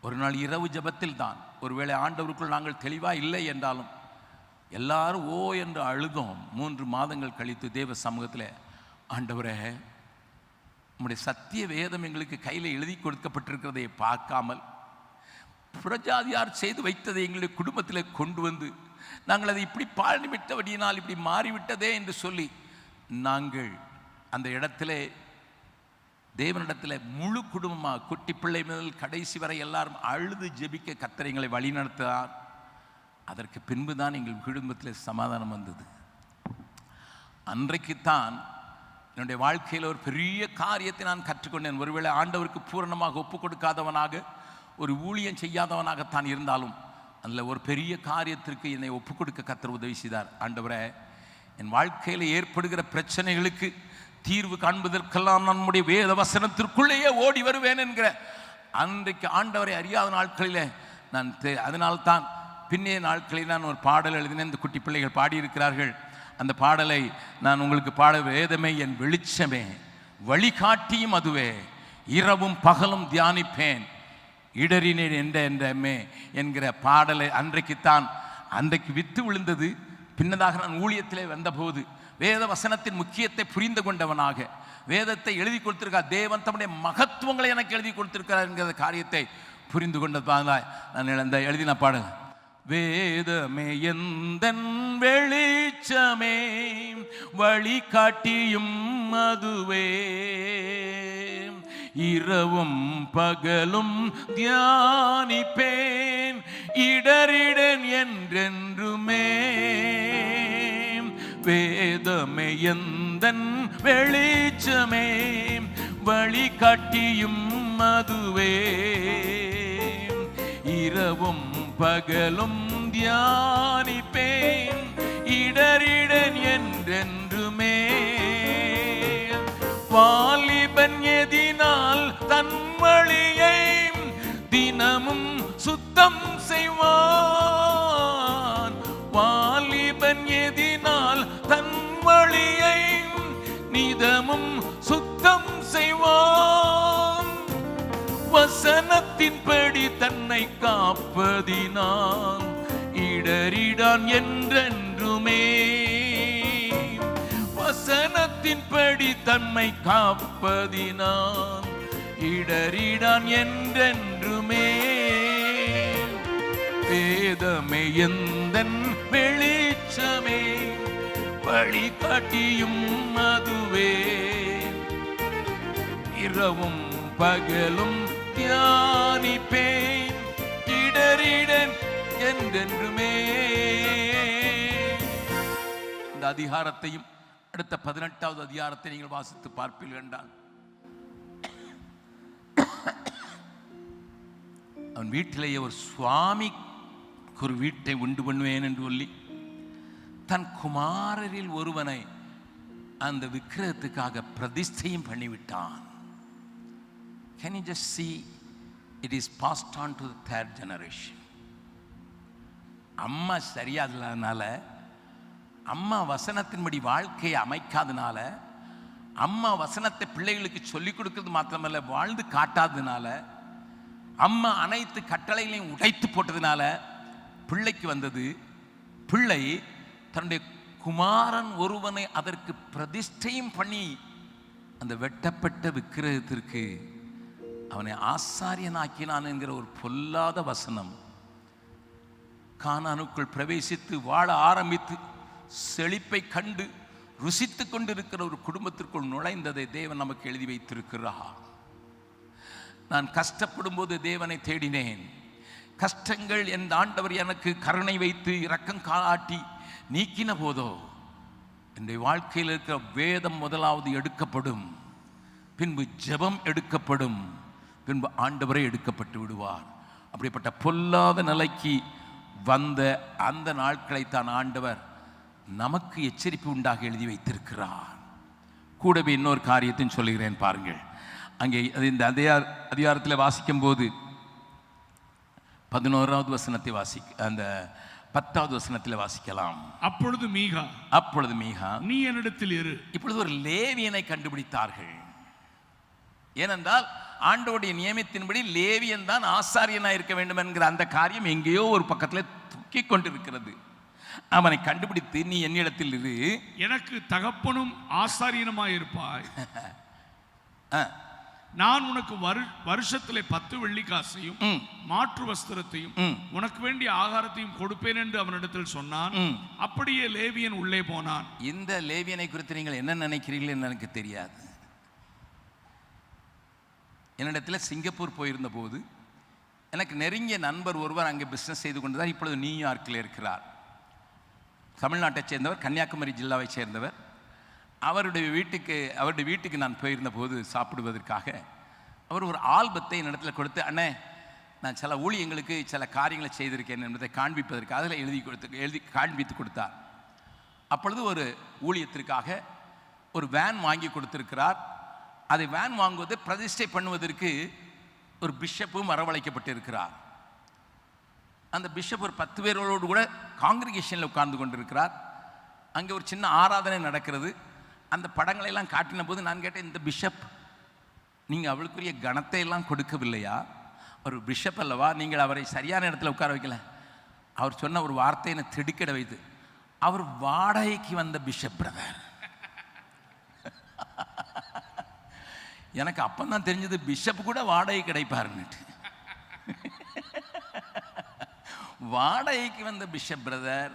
ஒரு நாள் இரவு ஜெபத்தில் தான், ஒருவேளை ஆண்டவருக்குள் நாங்கள் தெளிவாக இல்லை என்றாலும் எல்லாரும் ஓ என்று அழுதோம். 3 மாதங்கள் கழித்து தேவ சமூகத்தில், ஆண்டவரே உம்முடைய சத்திய வேதம் எங்களுக்கு கையில் எழுதி கொடுக்கப்பட்டிருக்கிறதை பார்க்காமல் புறஜாதியார் செய்து வைத்ததை எங்களுடைய குடும்பத்தில் கொண்டு வந்து நாங்கள் அதை இப்படி பாழ்நிமிட்டபடியினால் இப்படி மாறிவிட்டதே என்று சொல்லி நாங்கள் அந்த இடத்துல தேவனிடத்தில் முழு குடும்பமாக குட்டி பிள்ளை முதல் கடைசி வரை எல்லாரும் அழுது ஜெபிக்க கர்த்தர் எங்களை வழிநடத்தினார். அதற்கு பின்புதான் எங்கள் குடும்பத்தில் சமாதானம் வந்தது. அன்றைக்குத்தான் என்னுடைய வாழ்க்கையில் ஒரு பெரிய காரியத்தை நான் கற்றுக்கொண்டேன். ஒருவேளை ஆண்டவருக்கு பூரணமாக ஒப்பு கொடுக்காதவனாக ஒரு ஊழியம் செய்யாதவனாகத்தான் இருந்தாலும் அதில் ஒரு பெரிய காரியத்திற்கு என்னை ஒப்பு கொடுக்க கர்த்தர் உதவி செய்தார். ஆண்டவரே, என் வாழ்க்கையில் ஏற்படுகிற பிரச்சனைகளுக்கு தீர்வு காண்பதற்கெல்லாம் நம்முடைய வேத வசனத்திற்குள்ளேயே ஓடி வருவேன் என்கிற அன்றைக்கு ஆண்டவரை அறியாத நாட்களில் நான் அதனால்தான் பின்னைய நாட்களில் நான் ஒரு பாடல் எழுதினேன். இந்த குட்டி பிள்ளைகள் பாடியிருக்கிறார்கள். அந்த பாடலை நான் உங்களுக்கு பாட, வேதமே என் வெளிச்சமே வழிகாட்டியும் அதுவே இரவும் பகலும் தியானிப்பேன் இடறினேன் என்றமே என்கிற பாடலை அன்றைக்கு வித்து விழுந்தது. பின்னதாக நான் ஊழியத்திலே வந்தபோது வேத வசனத்தின் முக்கியத்தை புரிந்து கொண்டவனாக, வேதத்தை எழுதி கொடுத்திருக்கார், தேவன் தம்முடைய மகத்துவங்களை எனக்கு எழுதி கொடுத்திருக்கிறார் என்கிற காரியத்தை புரிந்து கொண்டதால் நான் எழுதின பாடல், வேதமே எந்தன் வெளிச்சமே வழிகாட்டியும் அதுவே இரவும் பகலும் தியானிப்பேன் இடரிடன் என்றென்றுமே. வேதமே எந்தன் வெளிச்சமே வழிகாட்டியும் அதுவே இரவும் பகலும் தியானிப்பேன் இடரிடன் என்றென்றுமே. வாலிபன் எதினால் தன் வழியை தினமும் சுத்தம் செய்வான். வாலிபன் எதினால் தன் வழியை நிதமும் சுத்தம் செய்வான். வசனத்தின்படி தன்னை காப்பதினால் இடரிடான் என்றென்றுமே. வசனத்தின்படி தன்னை காப்பதினால் இடரிடான் என்றென்றுமே. வேதமே எந்தன் வெளிச்சமே வழிகாட்டியும் அதுவே இரவும் பகலும் தியானிப்பேன் இடரிடன் என்றென்றுமே. இந்த அதிகாரத்தையும் அடுத்த 18வது அதிகாரத்தை நீங்கள் வாசித்து பார்ப்பீர்கள் என்றால், அவன் வீட்டிலேயே ஒரு சுவாமிக்கு ஒரு வீட்டை உண்டு பண்ணுவேன் என்று சொல்லி தன் குமாரரில் ஒருவனை அந்த விக்கிரகத்துக்காக பிரதிஷ்டையும் பண்ணிவிட்டான். Can you just see? It is passed on to the third generation. அம்மா சரியா இல்லாதனால, அம்மா வசனத்தின்படி வாழ்க்கையை அமைக்காதனால, அம்மா வசனத்தை பிள்ளைகளுக்கு சொல்லிக் கொடுக்கிறது மாத்திரமல்ல வாழ்ந்து காட்டாததுனால, அம்மா அனைத்து கட்டளைகளையும் உடைத்து போட்டதுனால பிள்ளைக்கு வந்தது. பிள்ளை தன்னுடைய குமாரன் ஒருவனை அதற்கு பிரதிஷ்டையும் பண்ணி அந்த வெட்டப்பட்ட விக்கிரகத்திற்கு அவனை ஆசாரியனாக்கினான் என்கிற ஒரு பொல்லாத வசனம் கானானுக்குள் பிரவேசித்து வாழ ஆரம்பித்து செழிப்பை கண்டு ருசித்து கொண்டிருக்கிற ஒரு குடும்பத்திற்குள் நுழைந்ததை தேவன் நமக்கு எழுதி வைத்திருக்கிறார். நான் கஷ்டப்படும் போது தேவனை தேடினேன். கஷ்டங்கள் என் ஆண்டவர் எனக்கு கருணை வைத்து இரக்கம் காட்டி நீக்கின போதோ என்னுடைய வாழ்க்கையில் இருக்கிற வேதம் முதலாவது எடுக்கப்படும், பின்பு ஜெபம் எடுக்கப்படும், பின்பு ஆண்டவரே எடுக்கப்பட்டு விடுவார். அப்படிப்பட்ட பொல்லாத நிலைக்கு வந்த அந்த நாட்களை தான் ஆண்டவர் நமக்கு எச்சரிப்பு உண்டாக எழுதி வைத்திருக்கிறார். கூடவே இன்னொரு காரியத்தையும் சொல்லுகிறேன் பாருங்கள். அங்கே இந்த அதிகாரத்தில் வாசிக்கும் போது 11வது வசனத்தை அந்த 10வது வசனத்தில் வாசிக்கலாம். அப்பொழுது மீகா நீ என்னிடத்தில் இரு. இப்பொழுது ஒரு லேவியனை கண்டுபிடித்தார்கள். ஏனென்றால் ஆண்டவருடைய நியமத்தின்படி லேவியன் தான் ஆசாரியனாக இருக்க வேண்டும் என்கிற அந்த காரியம் எங்கேயோ ஒரு பக்கத்தில் தூக்கி கொண்டிருக்கிறது. அவனை கண்டுபிடித்து நீ என்னிடத்தில் இரு, எனக்கு தகப்பனும் ஆசாரியனுமாய் இருப்பாய். நான் உனக்கு வருஷத்திலே 10 வெள்ளிக்காசையும் மாற்று வஸ்திரத்தையும் உனக்கு வேண்டிய ஆகாரத்தையும் கொடுப்பேன் என்று அவனிடத்தில் சொன்னான். அப்படியே லேவியன் உள்ளே போனான். இந்த லேவியனை குறித்து நீங்கள் என்ன நினைக்கிறீர்கள் என்று எனக்கு தெரியாது. என்னிடத்தில் சிங்கப்பூர் போயிருந்த போது எனக்கு நெருங்கிய நண்பர் ஒருவர் அங்கே பிஸ்னஸ் செய்து கொண்டுதான் இப்பொழுது நியூயார்க்கில் இருக்கிறார். தமிழ்நாட்டை சேர்ந்தவர், கன்னியாகுமரி ஜில்லாவை சேர்ந்தவர். அவருடைய வீட்டுக்கு நான் போயிருந்த போது சாப்பிடுவதற்காக அவர் ஒரு ஆல்பத்தை என்னிடத்தில் கொடுத்து, அண்ணே நான் சில ஊழியங்களுக்கு சில காரியங்களை செய்திருக்கேன் என்பதை காண்பிப்பதற்கு அதில் எழுதி காண்பித்து கொடுத்தார். அப்பொழுது ஒரு ஊழியத்திற்காக ஒரு வேன் வாங்கி கொடுத்திருக்கிறார். அதை வேன் வாங்குவதை பிரதிஷ்டை பண்ணுவதற்கு ஒரு பிஷப்பும் வரவழைக்கப்பட்டிருக்கிறார். அந்த பிஷப் ஒரு 10 பேரோடு கூட காங்கிரிகேஷனில் உட்கார்ந்து கொண்டிருக்கிறார். அங்கே ஒரு சின்ன ஆராதனை நடக்கிறது. அந்த படங்களை எல்லாம் காட்டின போது நான் கேட்டேன், இந்த பிஷப் நீங்கள் அவளுக்குரிய கணத்தை எல்லாம் கொடுக்கவில்லையா? ஒரு பிஷப் அல்லவா, நீங்கள் அவரை சரியான இடத்துல உட்கார வைக்கல. அவர் சொன்ன ஒரு வார்த்தை என்னை திடுக்கிட வைத்து, அவர் வாடகைக்கு வந்த பிஷப் பிரதர். எனக்கு அப்பந்தான் தெரிஞ்சது பிஷப் கூட வாடகை கிடைப்பாருன்னுட்டு. வாடகைக்கு வந்த பிஷப் பிரதர்.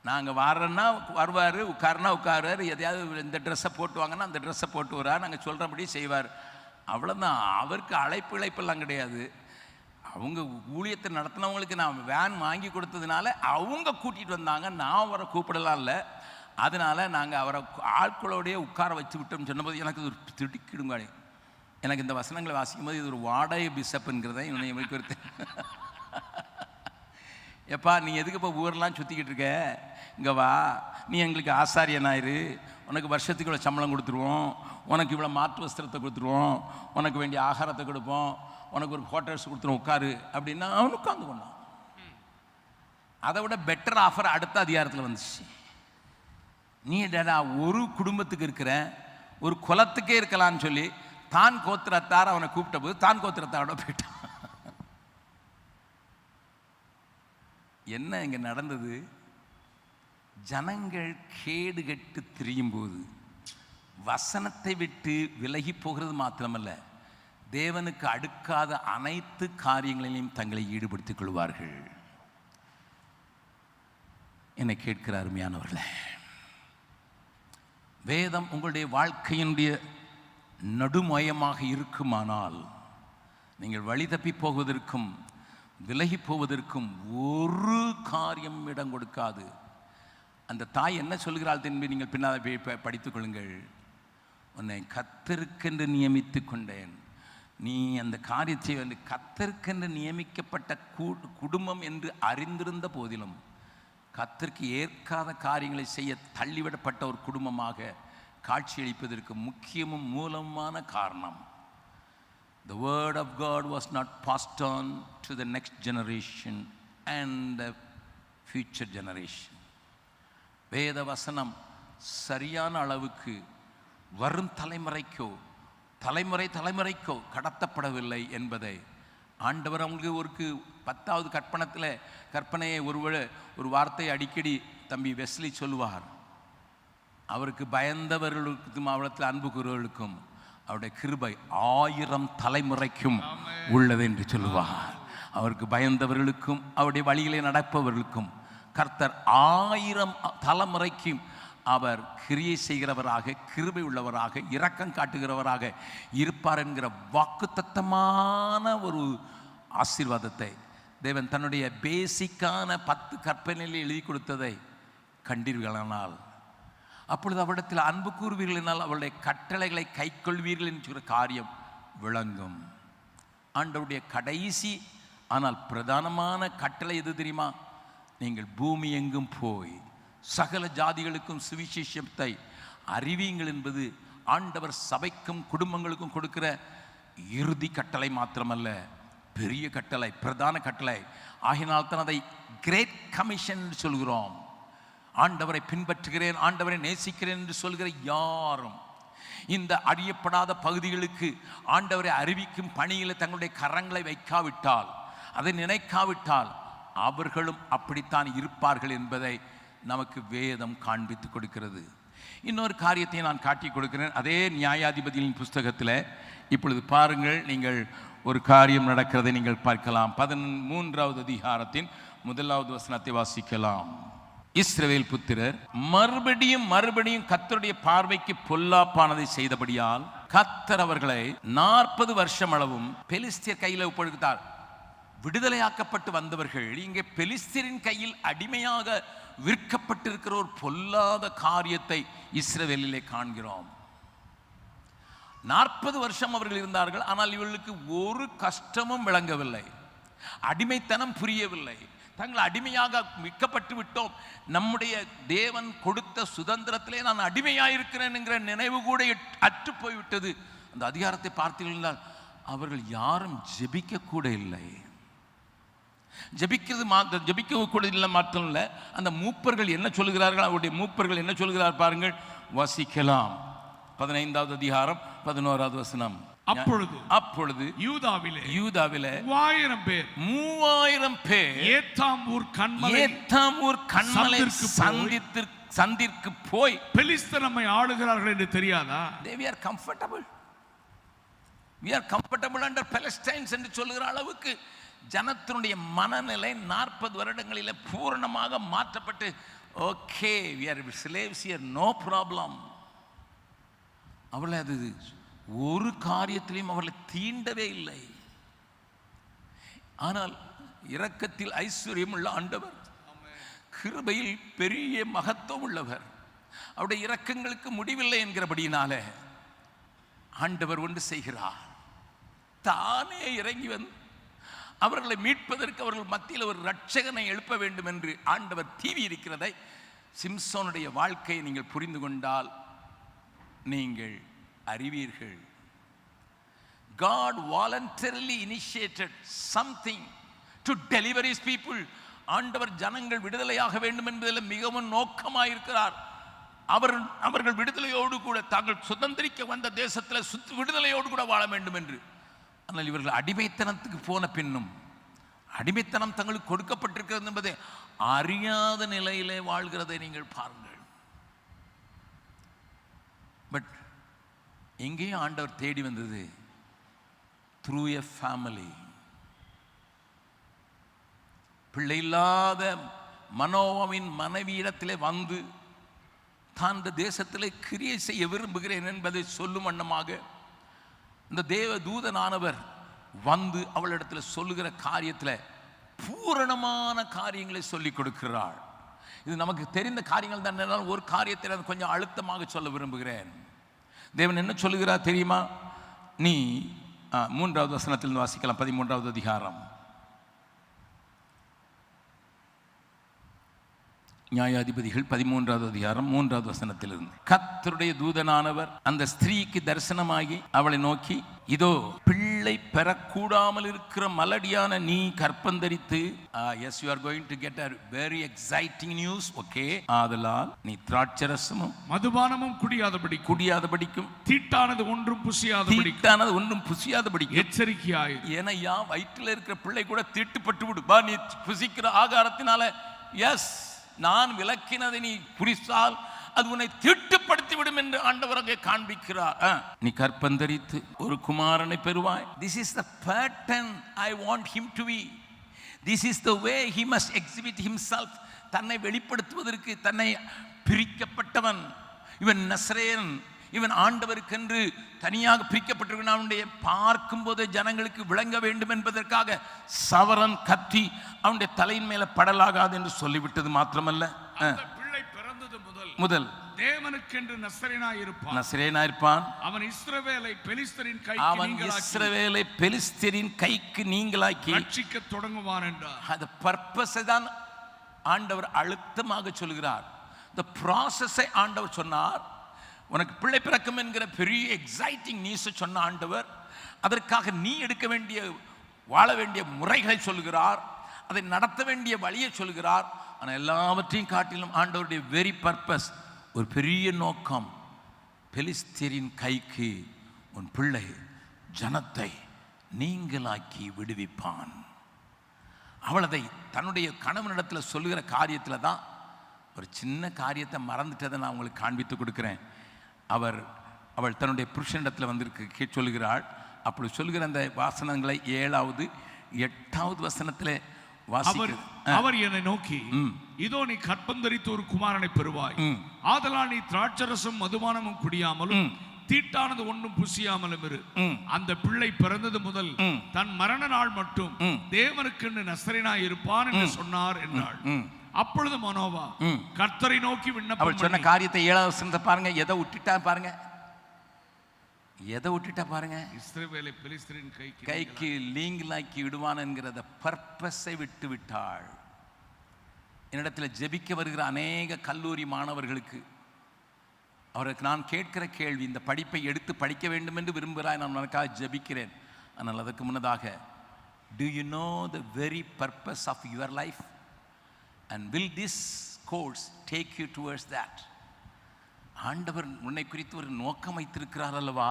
நாங்கள் வர்றோன்னா வருவார், உட்காருனா உட்காருவார், எதையாவது இந்த ட்ரெஸ்ஸை போட்டு வாங்கன்னா அந்த ட்ரெஸ்ஸை போட்டு வர்றார், நாங்கள் சொல்கிறபடி செய்வார். அவ்வளோதான். அவருக்கு இழைப்பெல்லாம் கிடையாது. அவங்க ஊழியத்தை நடத்தினவங்களுக்கு நான் வேன் வாங்கி கொடுத்ததுனால அவங்க கூட்டிகிட்டு வந்தாங்க, நான் அவரை கூப்பிடலாம் இல்லை. அதனால் நாங்கள் அவரை ஆட்களோடையே உட்கார வச்சு விட்டோம்னு சொன்னபோது எனக்கு ஒரு திடுக்கிடுங்க. எனக்கு இந்த வசனங்களை வாசிக்கும் போது இது ஒரு வாடகை பிஷப்புங்கிறத இன்னும் குறித்து, எப்பா நீ எதுக்கு இப்போ ஊரெலாம் சுற்றிக்கிட்டு இருக்க, இங்கே வா, நீ எங்களுக்கு ஆசாரியனாயிரு, உனக்கு வருஷத்துக்கு இவ்வளோ சம்பளம் கொடுத்துருவோம், உனக்கு இவ்வளோ மாற்று வஸ்திரத்தை கொடுத்துருவோம், உனக்கு வேண்டிய ஆகாரத்தை கொடுப்போம், உனக்கு ஒரு ஹோட்டல்ஸ் கொடுத்துருவோம், உட்காரு அப்படின்னா அவன் உட்காந்து கொண்டான். அதை விட பெட்டர் ஆஃபர் அடுத்த அதிகாரத்தில் வந்துச்சு. நீ டேடா ஒரு குடும்பத்துக்கு இருக்கிற, ஒரு குலத்துக்கே இருக்கலான்னு சொல்லி தான் கோத்திரத்தார் அவனை கூப்பிட்ட போது தான் கோத்திரத்தாரோட போயிட்டான். என்ன இங்கே நடந்தது? ஜனங்கள் கேடு கெட்டு திரியும் போது வசனத்தை விட்டு விலகி போகிறது மாத்திரமல்ல, தேவனுக்கு அடுக்காத அனைத்து காரியங்களிலும் தங்களை ஈடுபடுத்திக் கொள்வார்கள். என்னை கேட்கிற அருமையானவர்களே, வேதம் உங்களுடைய வாழ்க்கையினுடைய நடுமையமாக இருக்குமானால் நீங்கள் வழி தப்பி போவதற்கும் விலகி போவதற்கும் ஒரு காரியம் இடம் கொடுக்காது. அந்த தாய் என்ன சொல்கிறாள் என்பதை நீங்கள் பின்னால் படித்துக் கொள்ளுங்கள். உன்னை கர்த்தருக்கென்று நியமித்து கொண்டேன், நீ அந்த காரியத்தை வந்து கர்த்தருக்கென்று நியமிக்கப்பட்ட குடும்பம் என்று அறிந்திருந்த போதிலும் கர்த்தருக்கு ஏற்காத காரியங்களை செய்ய தள்ளிவிடப்பட்ட ஒரு குடும்பமாக காட்சியளிப்பதற்கு முக்கியமும் மூலமான காரணம், the word of God was not passed on to the next generation and the future generation. வேத வசனம் சரியான அளவுக்கு வரும் தலைமுறைக்கோ கடத்தப்படவில்லை என்பதை ஆண்டவர் அவங்களுக்கு ஒரு 10வது கற்பனையை ஒரு வார்த்தை அடிக்கடி தம்பி வெஸ்லி சொல்லுவார். அவருக்கு பயந்தவர்களுக்கும் அவளத்தில் அன்பு கூறுவர்களுக்கும் அவருடைய கிருபை 1000 தலைமுறைக்கும் உள்ளது என்று சொல்லுவார். அவருக்கு பயந்தவர்களுக்கும் அவருடைய வழியிலே நடப்பவர்களுக்கும் கர்த்தர் 1000 தலைமுறைக்கும் அவர் கிரியை செய்கிறவராக, கிருபை உள்ளவராக, இரக்கம் காட்டுகிறவராக இருப்பார் என்கிற வாக்குத்தத்தமான ஒரு ஆசீர்வாதத்தை தேவன் தன்னுடைய பேசிக்கான 10 கற்பனையில் எழுதி கொடுத்ததை கண்டீர்களானால், அப்பொழுது அவரிடத்தில் அன்பு கூறுவீர்கள் என்றால் அவருடைய கட்டளைகளை கை கொள்வீர்கள் என்கிற காரியம் விளங்கும். ஆண்டவருடைய கடைசி ஆனால் பிரதானமான கட்டளை எது தெரியுமா? நீங்கள் பூமி எங்கும் போய் சகல ஜாதிகளுக்கும் சுவிசேஷத்தை அறிவியுங்கள் என்பது ஆண்டவர் சபைக்கும் குடும்பங்களுக்கும் கொடுக்கிற இறுதி கட்டளை மாத்திரமல்ல, பெரிய கட்டளை, பிரதான கட்டளை. ஆகினால்தான் அதை கிரேட் கமிஷன் என்று சொல்கிறோம். ஆண்டவரை பின்பற்றுகிறேன், ஆண்டவரை நேசிக்கிறேன் என்று சொல்கிற யாரும் இந்த அறியப்படாத பகுதிகளுக்கு ஆண்டவரை அறிவிக்கும் பணியில் தங்களுடைய கரங்களை வைக்காவிட்டால், அதை நினைக்காவிட்டால் அவர்களும் அப்படித்தான் இருப்பார்கள் என்பதை நமக்கு வேதம் காண்பித்து கொடுக்கிறது. இன்னொரு காரியத்தை நான் காட்டி கொடுக்கிறேன். அதே நியாயாதிபதியின் புஸ்தகத்தில் இப்பொழுது பாருங்கள், நீங்கள் ஒரு காரியம் நடக்கிறதை நீங்கள் பார்க்கலாம். 13வது அதிகாரத்தின் 1வது வசனத்தை வாசிக்கலாம். இஸ்ரவேல் புத்திரர் மறுபடியும் கர்த்தருடைய பார்வைக்கு பொல்லாப்பானதை செய்தபடியால் கர்த்தர் அவர்களை 40 வருஷம் அளவும் பெலிஸ்தியர் கையில் ஒப்புவித்தார். விடுதலையாக்கப்பட்டு வந்தவர்கள் இங்கே பெலிஸ்தியரின் கையில் அடிமையாக விற்கப்பட்டிருக்கிற ஒரு பொல்லாத காரியத்தை இஸ்ரவேலிலே காண்கிறோம். 40 வருஷம் அவர்கள் இருந்தார்கள். ஆனால் இவர்களுக்கு ஒரு கஷ்டமும் விளங்கவில்லை, அடிமைத்தனம் புரியவில்லை. தங்கள் அடிமையாக விற்கப்பட்டு விட்டோம், நம்முடைய தேவன் கொடுத்த சுதந்திரத்திலே நான் அடிமையாயிருக்கிறேன் என்கிற நினைவு கூட அற்று போய்விட்டது. அந்த அதிகாரத்தை பார்த்தீர்கள், அவர்கள் யாரும் ஜெபிக்க கூட இல்லை. ஜெபிக்க கூட இல்லை மாற்றம் இல்லை. அந்த மூப்பர்கள் என்ன சொல்கிறார்கள், அவருடைய மூப்பர்கள் என்ன சொல்கிறார் பாருங்கள், வாசிக்கலாம். 15வது அதிகாரம் 11வது வசனம். அப்பொழுது யூதாவிலே 3000 பேர் ஏத்தாம் ஊர் கன்மலை சந்திற்கு போய் பெலிஸ்தர் நம்மை ஆளுகிறார்கள் என்று தெரியாதா? we are comfortable under Palestines என்று சொல்லுகிற அளவுக்கு ஜனத்தினுடைய மனநிலை 40 வருடங்களில் பூரணமாக மாற்றப்பட்டு, okay we are slaves here, no problem. அவளை அது ஒரு காரியத்திலையும் அவர்களை தீண்டவே இல்லை. ஆனால் இரக்கத்தில் ஐஸ்வர்யம் உள்ள ஆண்டவர், கிருபையில் பெரிய மகத்துவம் உள்ளவர், அவருடைய இரக்கங்களுக்கு முடிவில்லை என்கிறபடியினால ஆண்டவர் ஒன்று செய்கிறார். தானே இறங்கி வந்து அவர்களை மீட்பதற்கு அவர்கள் மத்தியில் ஒரு இரட்சகனை எழுப்ப வேண்டும் என்று ஆண்டவர் தீவி இருக்கிறதை சிம்சோனுடைய வாழ்க்கையை நீங்கள் புரிந்து கொண்டால் நீங்கள் அறிவீர்கள். God voluntarily initiated something to deliver his people. ஆண்டவர் ஜனங்கள் விடுதலையாக வேண்டும் என்பதில் மிகவும் நோக்கமாயிருக்கிறார். அவர்கள் விடுதலையோடு கூட தாங்கள் சுதந்திரிக்க வந்த தேசத்தில் விடுதலையோடு கூட வாழ வேண்டும் என்று. ஆனால் இவர்கள் அடிமைத்தனத்துக்கு போன பின்னும், அடிமைத்தனம் தங்களுக்கு கொடுக்கப்பட்டிருக்கிறது என்பதை அறியாத நிலையிலே வாழ்கிறதை நீங்கள் பாருங்கள். பட் எங்கேயும் ஆண்டவர் தேடி வந்தது through a family. பிள்ளை இல்லாத மனோவாவின் மனைவியிடத்திலே வந்து தான் இந்த தேசத்திலே கிரியை செய்ய விரும்புகிறேன் என்பதை சொல்லும் வண்ணமாக இந்த தேவ தூதனானவர் வந்து அவளிடத்தில் சொல்லுகிற காரியத்தில் பூரணமான காரியங்களை சொல்லிக் கொடுக்கிறாள். இது நமக்கு தெரிந்த காரியங்கள் தான். ஒரு காரியத்தை நான் கொஞ்சம் அழுத்தமாக சொல்ல விரும்புகிறேன். தேவன் என்ன சொல்லுகிறார் தெரியுமா? நீ 3வது வசனத்திலிருந்து வாசிக்கலாம். 13வது அதிகாரம், நியாயாதிபதிகள் 13வது அதிகாரம் 3வது வசனத்திலிருந்து. கர்த்தருடைய தூதனானவர் அந்த ஸ்திரீக்கு தரிசனமாகி அவளை நோக்கி, இதோ பிள்ளை பெறக்கூடாமல் இருக்கிற மலடியான நீ கற்பந்தரித்து, yes you are going to get a very exciting news, okay, ஆதலால் நீ திராட்சரசமும் மதுபானமும் குடியாதபடிக்கும் தீட்டானது ஒன்றும் புசியாதபடிக்கும் எச்சரிக்கையாய். ஏனையா வயிற்றில் இருக்கிற பிள்ளை கூட தீட்டுப்பட்டு விடுபா நீ புசிக்கிற ஆகாரத்தினால. எஸ், நான் விலக்கினதை நீ புரிசால் அது உன்னை தீட்டுப்படுத்தி விடும் என்று ஆண்டவர் அங்கே காண்பிக்கிறார். நீ கற்பந்தரித்து ஒரு குமாரனை பெறுவாய். This is the pattern I want him to be. This is the way he must exhibit himself. தன்னை வெளிப்படுத்துவதற்கு தன்னை பிரிக்கப்பட்டவன் இவன் நசரேயன், இவன் ஆண்டவருக்கென்று தனியாக பிரிக்கப்பட்டிருக்கிறான். அவனுடைய பார்க்கும்போது ஜனங்களுக்கு விளங்க வேண்டும் என்பதற்காக சவரன் கத்தி அவனுடைய தலையின் மேல படலாகாது என்று சொல்லிவிட்டது மாத்திரமல்ல, பிள்ளை பிறந்தது முதல் தேவனுக்கென்று நசரேயனாயிருப்பான். அவன் இஸ்ரவேலை பெலிஸ்தரின் கைக்கு நீங்களாக்கி ரட்சிக்க தொடங்குவான் என்றார். அந்த பர்பஸை தான் ஆண்டவர் அழுத்தமாக சொல்கிறார். இந்த ப்ராசஸை ஆண்டவர் சொன்னார். உனக்கு பிள்ளை பிறக்கும் என்கிற பெரிய எக்ஸைட்டிங் நியூஸை சொன்ன ஆண்டவர் அதற்காக நீ எடுக்க வேண்டிய வாழ வேண்டிய முறைகளை சொல்கிறார், அதை நடத்த வேண்டிய வழியை சொல்கிறார். ஆனால் எல்லாவற்றையும் காட்டிலும் ஆண்டவருடைய வெரி பர்பஸ், ஒரு பெரிய நோக்கம், பெலிஸ்தரின் கைக்கு உன் பிள்ளை ஜனத்தை நீங்களாக்கி விடுவிப்பான். அவள் அதை தன்னுடைய கணவனிடத்தில் சொல்லுகிற காரியத்தில் தான் ஒரு சின்ன காரியத்தை மறந்துட்டதை நான் உங்களுக்கு காண்பித்து கொடுக்குறேன். அவர் அவள் தன்னுடைய புருஷனிடத்தில் வந்திருக்கு சொல்கிறாள். அப்படி சொல்கிற அந்த வாசனங்களை 7வது 8வது வசனத்தில் அவர் என்னை நோக்கி, இதோ நீ கற்பந்தரித்து ஒரு குமாரனை பெறுவாய், ஆதலால் நீ திராட்சரசம் மதுபானமும் குடியாமலும் தீட்டானது ஒன்றும் புசியாமலும் இரு. அந்த பிள்ளை பிறந்தது முதல் தன் மரண நாள் மட்டும் தேவனுக்கு நசரேயனாய் இருப்பான் என்று சொன்னார் என்றாள். அப்பொழுது மனோவா கர்த்தரை நோக்கி விண்ணப்பம் சொன்ன காரியத்தை 7வது வசனத்தை பாருங்க. எதை விட்டுட்டா பாருங்க, எதை விட்டுட்டா பாருங்க. இஸ்ரவேலை பெலிஸ்தரின் கைக்கு லீங்கலாக்கி விடுவான் என்கிறத பர்பஸை விட்டு விட்டாள். என்னிடத்தில் ஜெபிக்க வருகிற அநேக கல்லூரி மாணவர்களுக்கு அவருக்கு நான் கேட்கிற கேள்வி, இந்த படிப்பை எடுத்து படிக்க வேண்டும் என்று விரும்புகிறாய், நான் உனக்காக ஜெபிக்கிறேன். ஆனால் அதற்கு முன்னதாக, do you know the very purpose of your life and will this course take you towards that? ஆண்டவர் உன்னை குறித்து ஒரு நோக்கம் வைத்திருக்கிறார் அல்லவா,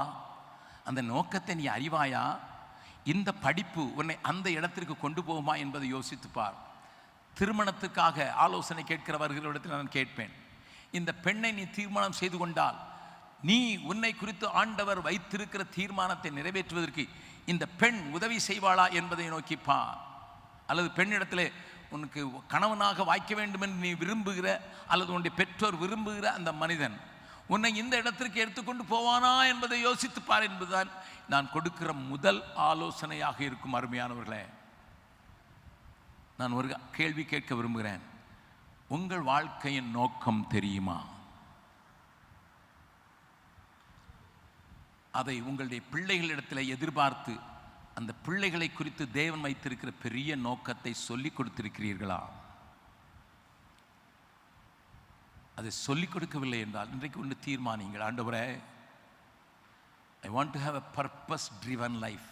அந்த நோக்கத்தை நீ அறிவாயா? இந்த படிப்பு உன்னை அந்த இடத்திற்கு கொண்டு போகுமா என்பதை யோசித்துப்பார். திருமணத்துக்காக ஆலோசனை கேட்கிறவர்களிடத்தில் நான் கேட்பேன், இந்த பெண்ணை நீ தீர்மானம் செய்து கொண்டால் நீ உன்னை குறித்து ஆண்டவர் வைத்திருக்கிற தீர்மானத்தை நிறைவேற்றுவதற்கு இந்த பெண் உதவி செய்வாளா என்பதை நோக்கிப்பார். அல்லது பெண்ணிடத்திலே உனக்கு கணவனாக வாய்க்க வேண்டும் என்று நீ விரும்புகிற அல்லது உன்னுடைய பெற்றோர் விரும்புகிற அந்த மனிதன் உன்னை இந்த இடத்திற்கு எடுத்துக்கொண்டு போவானா என்பதை யோசித்துப்பார் என்பதுதான் நான் கொடுக்கிற முதல் ஆலோசனையாக இருக்கும். அருமையானவர்களே, நான் ஒரு கேள்வி கேட்க விரும்புகிறேன். உங்கள் வாழ்க்கையின் நோக்கம் தெரியுமா? அதை உங்களுடைய பிள்ளைகளிடத்தில் எதிர்பார்த்து அந்த பிள்ளைகளை குறித்து தேவன் வைத்திருக்கிற பெரிய நோக்கத்தை சொல்லிக் கொடுத்திருக்கிறீர்களா? அதை சொல்லிக் கொடுக்கவில்லை என்றால் இன்றைக்கு ஒன்று தீர்மானிங்கள், ஆண்டவரே, I want to have a purpose driven life.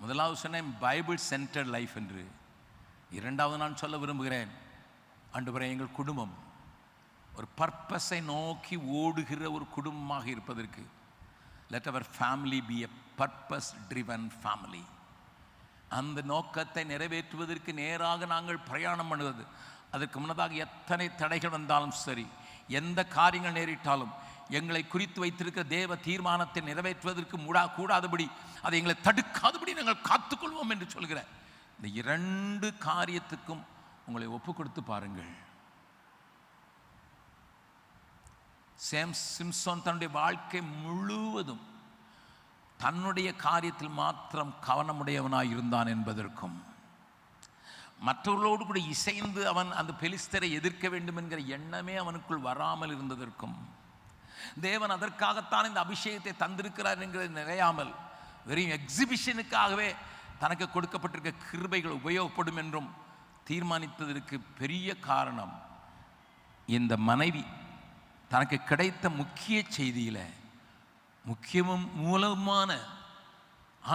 முதலாவது சொன்னேன் பைபிள் சென்டர்ட் லைஃப் என்று. இரண்டாவது நான் சொல்ல விரும்புகிறேன், ஆண்டவரே, எங்கள் குடும்பம் ஒரு பர்பஸை நோக்கி ஓடுகிற ஒரு குடும்பமாக இருப்பதற்கு let our family be a purpose driven family. அந்த நோக்கத்தை நிறைவேற்றுவதற்கு நேராக நாங்கள் பிரயாணம் பண்ணுவது. அதற்கு முன்னதாக எத்தனை தடைகள் வந்தாலும் சரி, எந்த காரியங்கள் நேரிட்டாலும் எங்களை குறித்து வைத்திருக்கிற தேவ தீர்மானத்தை நிறைவேற்றுவதற்கு கூடாதபடி, அதை எங்களை தடுக்காதபடி நாங்கள் காத்துக்கொள்வோம் என்று சொல்கிற இந்த 2 காரியத்துக்கும் உங்களை ஒப்பு கொடுத்து பாருங்கள். சிம்சோன் தன்னுடைய வாழ்க்கை முழுவதும் தன்னுடைய காரியத்தில் மாத்திரம் கவனமுடையவனாய் இருந்தான் என்பதற்கும், மற்றவர்களோடு கூட இசைந்து அவன் அந்த பெலிஸ்தரை எதிர்க்க வேண்டும் என்கிற எண்ணமே அவனுக்குள் வராமல் இருந்ததற்கும், தேவன் அதற்காகத்தான் இந்த அபிஷேகத்தை தந்திருக்கிறார் என்கிறது நிறையாமல் வெறும் எக்ஸிபிஷனுக்காகவே தனக்கு கொடுக்கப்பட்டிருக்க கிருபைகள் உபயோகப்படும் என்றும் தீர்மானித்ததற்கு பெரிய காரணம், இந்த மனைவி தனக்கு கிடைத்த முக்கிய செய்தியில் முக்கியமும் மூலமான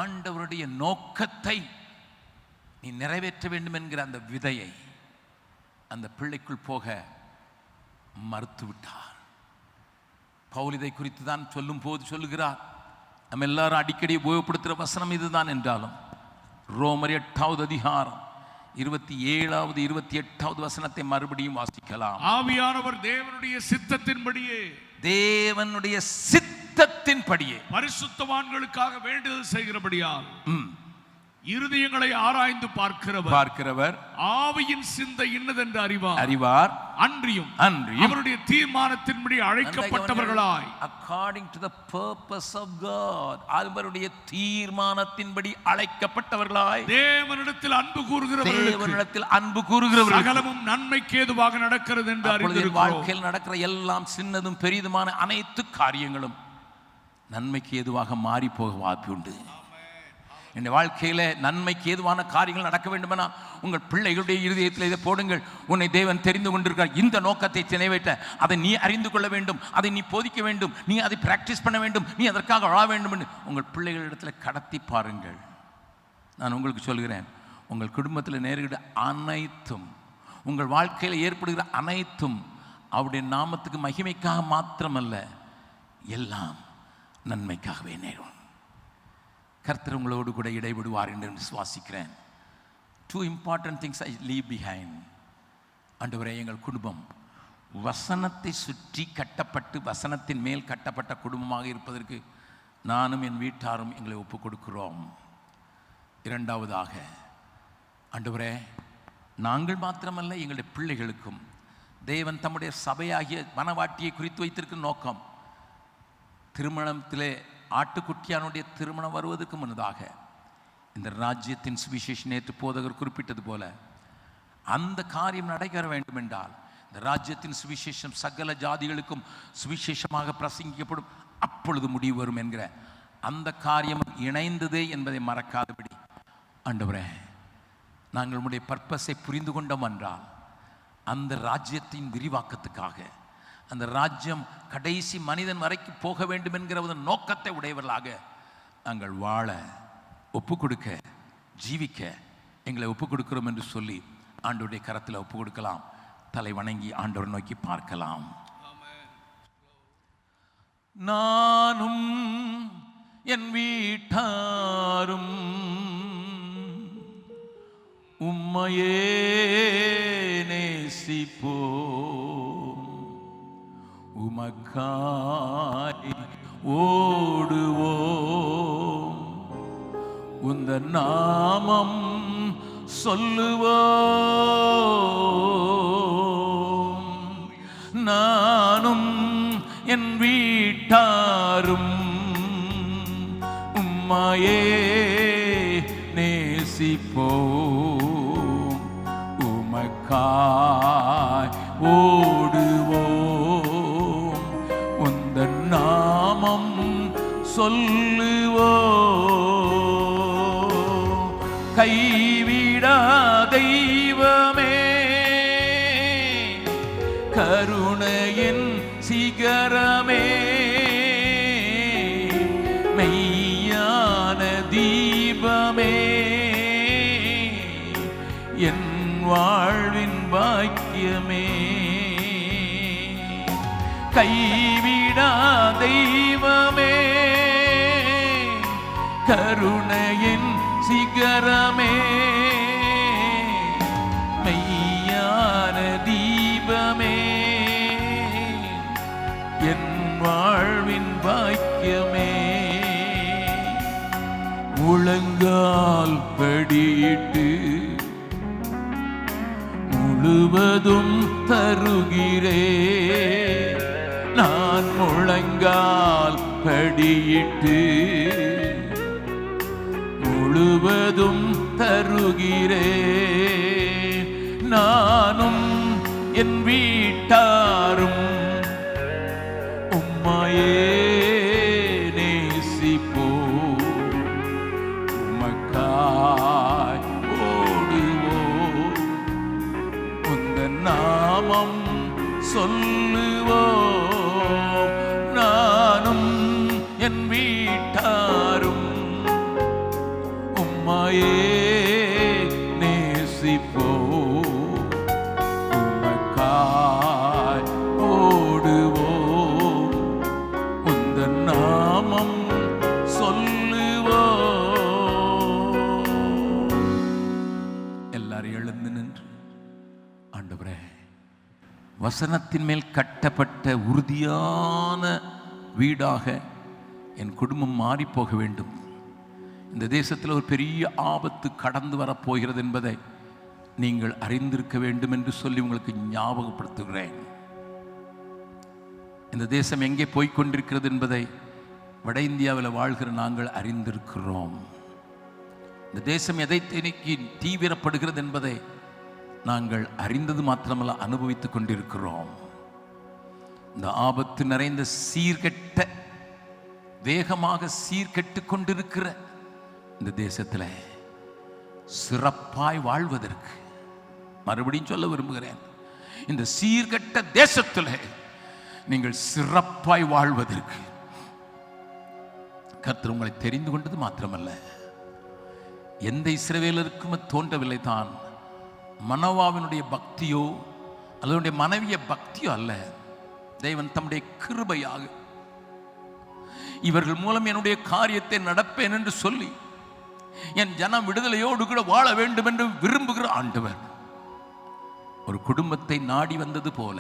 ஆண்டவருடைய நோக்கத்தை நீ நிறைவேற்ற வேண்டும் என்கிற அந்த விதையை அந்த பிள்ளைக்குள் போக மறுத்துவிட்டார். பவுல் இதை குறித்து தான் சொல்லும் போது சொல்லுகிறார், நம்ம எல்லாரும் அடிக்கடி உபயோகப்படுத்துகிற வசனம் இதுதான் என்றாலும், ரோமர் 8வது அதிகாரம் 27வது 28வது வசனத்தை மறுபடியும் வாசிக்கலாம். ஆவியானவர் தேவனுடைய சித்தத்தின்படியே பரிசுத்தவான்களுக்காக வேண்டுதல் செய்கிறபடியால் இருதயங்களை ஆராய்ந்து பார்க்கிறவர் ஆவியின் சிந்தை இன்னதென்று அறிவார். அன்றியும் அவருடைய தீர்மானத்தின்படி அழைக்கப்பட்டவர்களாய், according to the purpose of God, அவருடைய தீர்மானத்தின்படி அழைக்கப்பட்டவர்களாய், தேவனிடத்தில் அன்பு கூறுகிறவர்களுக்கு சகலமும் நன்மைக்கு ஏதுவாக நடக்கிறது என்று அறிந்திருக்கிறோம். வாழ்க்கையில் நடக்கிற எல்லாம் சின்னதும் பெரிதுமான அனைத்து காரியங்களும் நன்மைக்கு ஏதுவாக மாறி போக வாய்ப்பு உண்டு. இந்த வாழ்க்கையில் நன்மைக்கு ஏதுவான காரியங்கள் நடக்க வேண்டுமெனா உங்கள் பிள்ளைகளுடைய இருதயத்தில் இதை போடுங்கள். உன்னை தேவன் தெரிந்து கொண்டிருக்கிறார், இந்த நோக்கத்தை நிறைவேற்ற அதை நீ அறிந்து கொள்ள வேண்டும், அதை நீ போதிக்க வேண்டும், நீ அதை பிராக்டிஸ் பண்ண வேண்டும், நீ அதற்காக வாழ வேண்டும் என்று உங்கள் பிள்ளைகளிடத்தில் கடத்தி பாருங்கள். நான் உங்களுக்கு சொல்கிறேன், உங்கள் குடும்பத்தில் நேரிட அனைத்தும், உங்கள் வாழ்க்கையில் ஏற்படுகிற அனைத்தும் அவருடைய நாமத்துக்கு மகிமைக்காக மாத்திரமல்ல, எல்லாம் நன்மைக்காகவே நேரும். கர்த்தர் உங்களோடு கூட இடைவிடுவார் என்று விசுவாசிக்கிறேன். 2 important things I leave behind. ஆண்டவரே, எங்கள் குடும்பம் வசனத்தை சுற்றி கட்டப்பட்டு வசனத்தின் மேல் கட்டப்பட்ட குடும்பமாக இருப்பதற்கு நானும் என் வீட்டாரும் எங்களை ஒப்புக் கொடுக்கிறோம். இரண்டாவதாக, ஆண்டவரே, நாங்கள் மாத்திரமல்ல, எங்களுடைய பிள்ளைகளுக்கும் தேவன் தம்முடைய சபையாகிய மனவாட்டியை குறித்து வைத்திருக்கிற நோக்கம், திருமணத்திலே ஆட்டுக்குட்டியானுடைய திருமணம் வருவதற்கு முன்னதாக இந்த ராஜ்யத்தின் சுவிசேஷம் நேற்று போதகர் குறிப்பிட்டது போல அந்த காரியம் நடைபெற வேண்டும் என்றால் இந்த ராஜ்யத்தின் சுவிசேஷம் சகல ஜாதிகளுக்கும் சுவிசேஷமாக பிரசங்கிக்கப்படும், அப்பொழுது முடிவு வரும் என்கிற அந்த காரியம் இணைந்ததே என்பதை மறக்காதபடி, ஆண்டவரே, நாங்கள் உம்முடைய பர்பஸை புரிந்து கொண்டோம் என்றால் அந்த ராஜ்யத்தின் விரிவாக்கத்துக்காக, அந்த ராஜ்யம் கடைசி மனிதன் வரைக்கும் போக வேண்டும் என்கிற ஒரு நோக்கத்தை உடையவர்களாக நாங்கள் வாழ, ஒப்பு கொடுக்க, ஜீவிக்க எங்களை ஒப்பு கொடுக்கிறோம் என்று சொல்லி ஆண்டவருடைய கரத்தில் ஒப்பு கொடுக்கலாம். தலை வணங்கி ஆண்டவரை நோக்கி பார்க்கலாம். நானும் என் வீட்டாரும் உம்மையே நேசிப்போம், உமக்காய் ஓடுவோம், உந்த நாமம் சொல்லுவோம். நானும் என் வீட்டாரும் உம்மையே நேசிப்போம், உமக்காய் ஓடுவோம், உந்த நாமம் சொல்லுவோம். கைவிடா தெய்வமே, கருணையின் சிகரமே, மெய்யான தீபமே, என் வாழ்வின் பாக்கியமே. கைவிடா தெய்வமே, கருணையின் சிகரமே, மெய்யான தீபமே, என் வாழ்வின் பாக்கியமே. முழங்கால் படியிட்டு முழுவதும் தருகிறே, நான் முழங்கால் படியிட்டு முழுவதும் தருகிறே. நானும் என் வீட்டாரும் உம்மையே நேசிப்போம், உமக்காய் ஓடுவோம், உந்த நாமம் சொல்லுவோம். நானும் என் வீட்டாரும் உம்மையே நேசிப்போம், உமக்காய் ஓடுவோம், உந்த நாமம் சொல்லுவோம். எல்லாரும் எழுந்து நின்று, ஆண்டவரே, வசனத்தின் மேல் கட்டப்பட்ட உறுதியான வீடாக என் குடும்பம் மாறி போக வேண்டும். இந்த தேசத்தில் ஒரு பெரிய ஆபத்து கடந்து வரப்போகிறது என்பதை நீங்கள் அறிந்திருக்க வேண்டும் என்று சொல்லி உங்களுக்கு ஞாபகப்படுத்துகிறேன். இந்த தேசம் எங்கே போய்கொண்டிருக்கிறது என்பதை வட இந்தியாவில் வாழ்கிற நாங்கள் அறிந்திருக்கிறோம். இந்த தேசம் எதை நோக்கி தீவிரப்படுகிறது என்பதை நாங்கள் அறிந்தது மாத்திரமல்ல, அனுபவித்துக் கொண்டிருக்கிறோம். இந்த ஆபத்து நிறைந்த சீர்கெட்ட, வேகமாக சீர்கெட்டு கொண்டிருக்கிற இந்த தேசத்தில் சிறப்பாய் வாழ்வதற்கு, மறுபடியும் சொல்ல விரும்புகிறேன், இந்த சீர்கெட்ட தேசத்தில் நீங்கள் சிறப்பாய் வாழ்வதற்கு கர்த்தர் உங்களை தெரிந்து கொண்டது மாத்திரமல்ல, எந்த இஸ்ரவேலருக்கும் தோன்றவில்லை தான் மனோவாவினுடைய பக்தியோ அல்லது மனைவிய பக்தியோ அல்ல. தேவன் தம்முடைய கிருபையாக இவர்கள் மூலம் என்னுடைய காரியத்தை நடப்பேன் என்று சொல்லி என் ஜனம் விடுதலையோடு கூட வாழ வேண்டும் என்று விரும்புகிற ஆண்டவர் ஒரு குடும்பத்தை நாடி வந்தது போல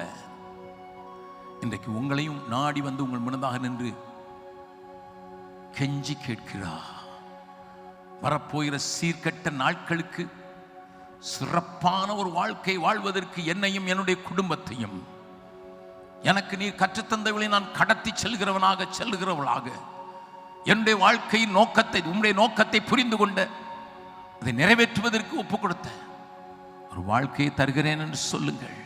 இன்றைக்கு உங்களையும் நாடி வந்து உங்கள் முன்னதாக நின்று கெஞ்சி கேட்கிறார். வரப்போகிற சீர்கெட்ட நாட்களுக்கு சிறப்பான ஒரு வாழ்க்கை வாழ்வதற்கு என்னையும் என்னுடைய குடும்பத்தையும் எனக்கு நீர் கற்றுத்தந்தவளை நான் கடத்தி செல்கிறவளாக என்னுடைய வாழ்க்கையின் நோக்கத்தை, உம்முடைய நோக்கத்தை புரிந்து கொண்ட அதை நிறைவேற்றுவதற்கு ஒப்பு கொடுத்த ஒரு வாழ்க்கையை தருகிறேன் என்று சொல்லுங்கள்.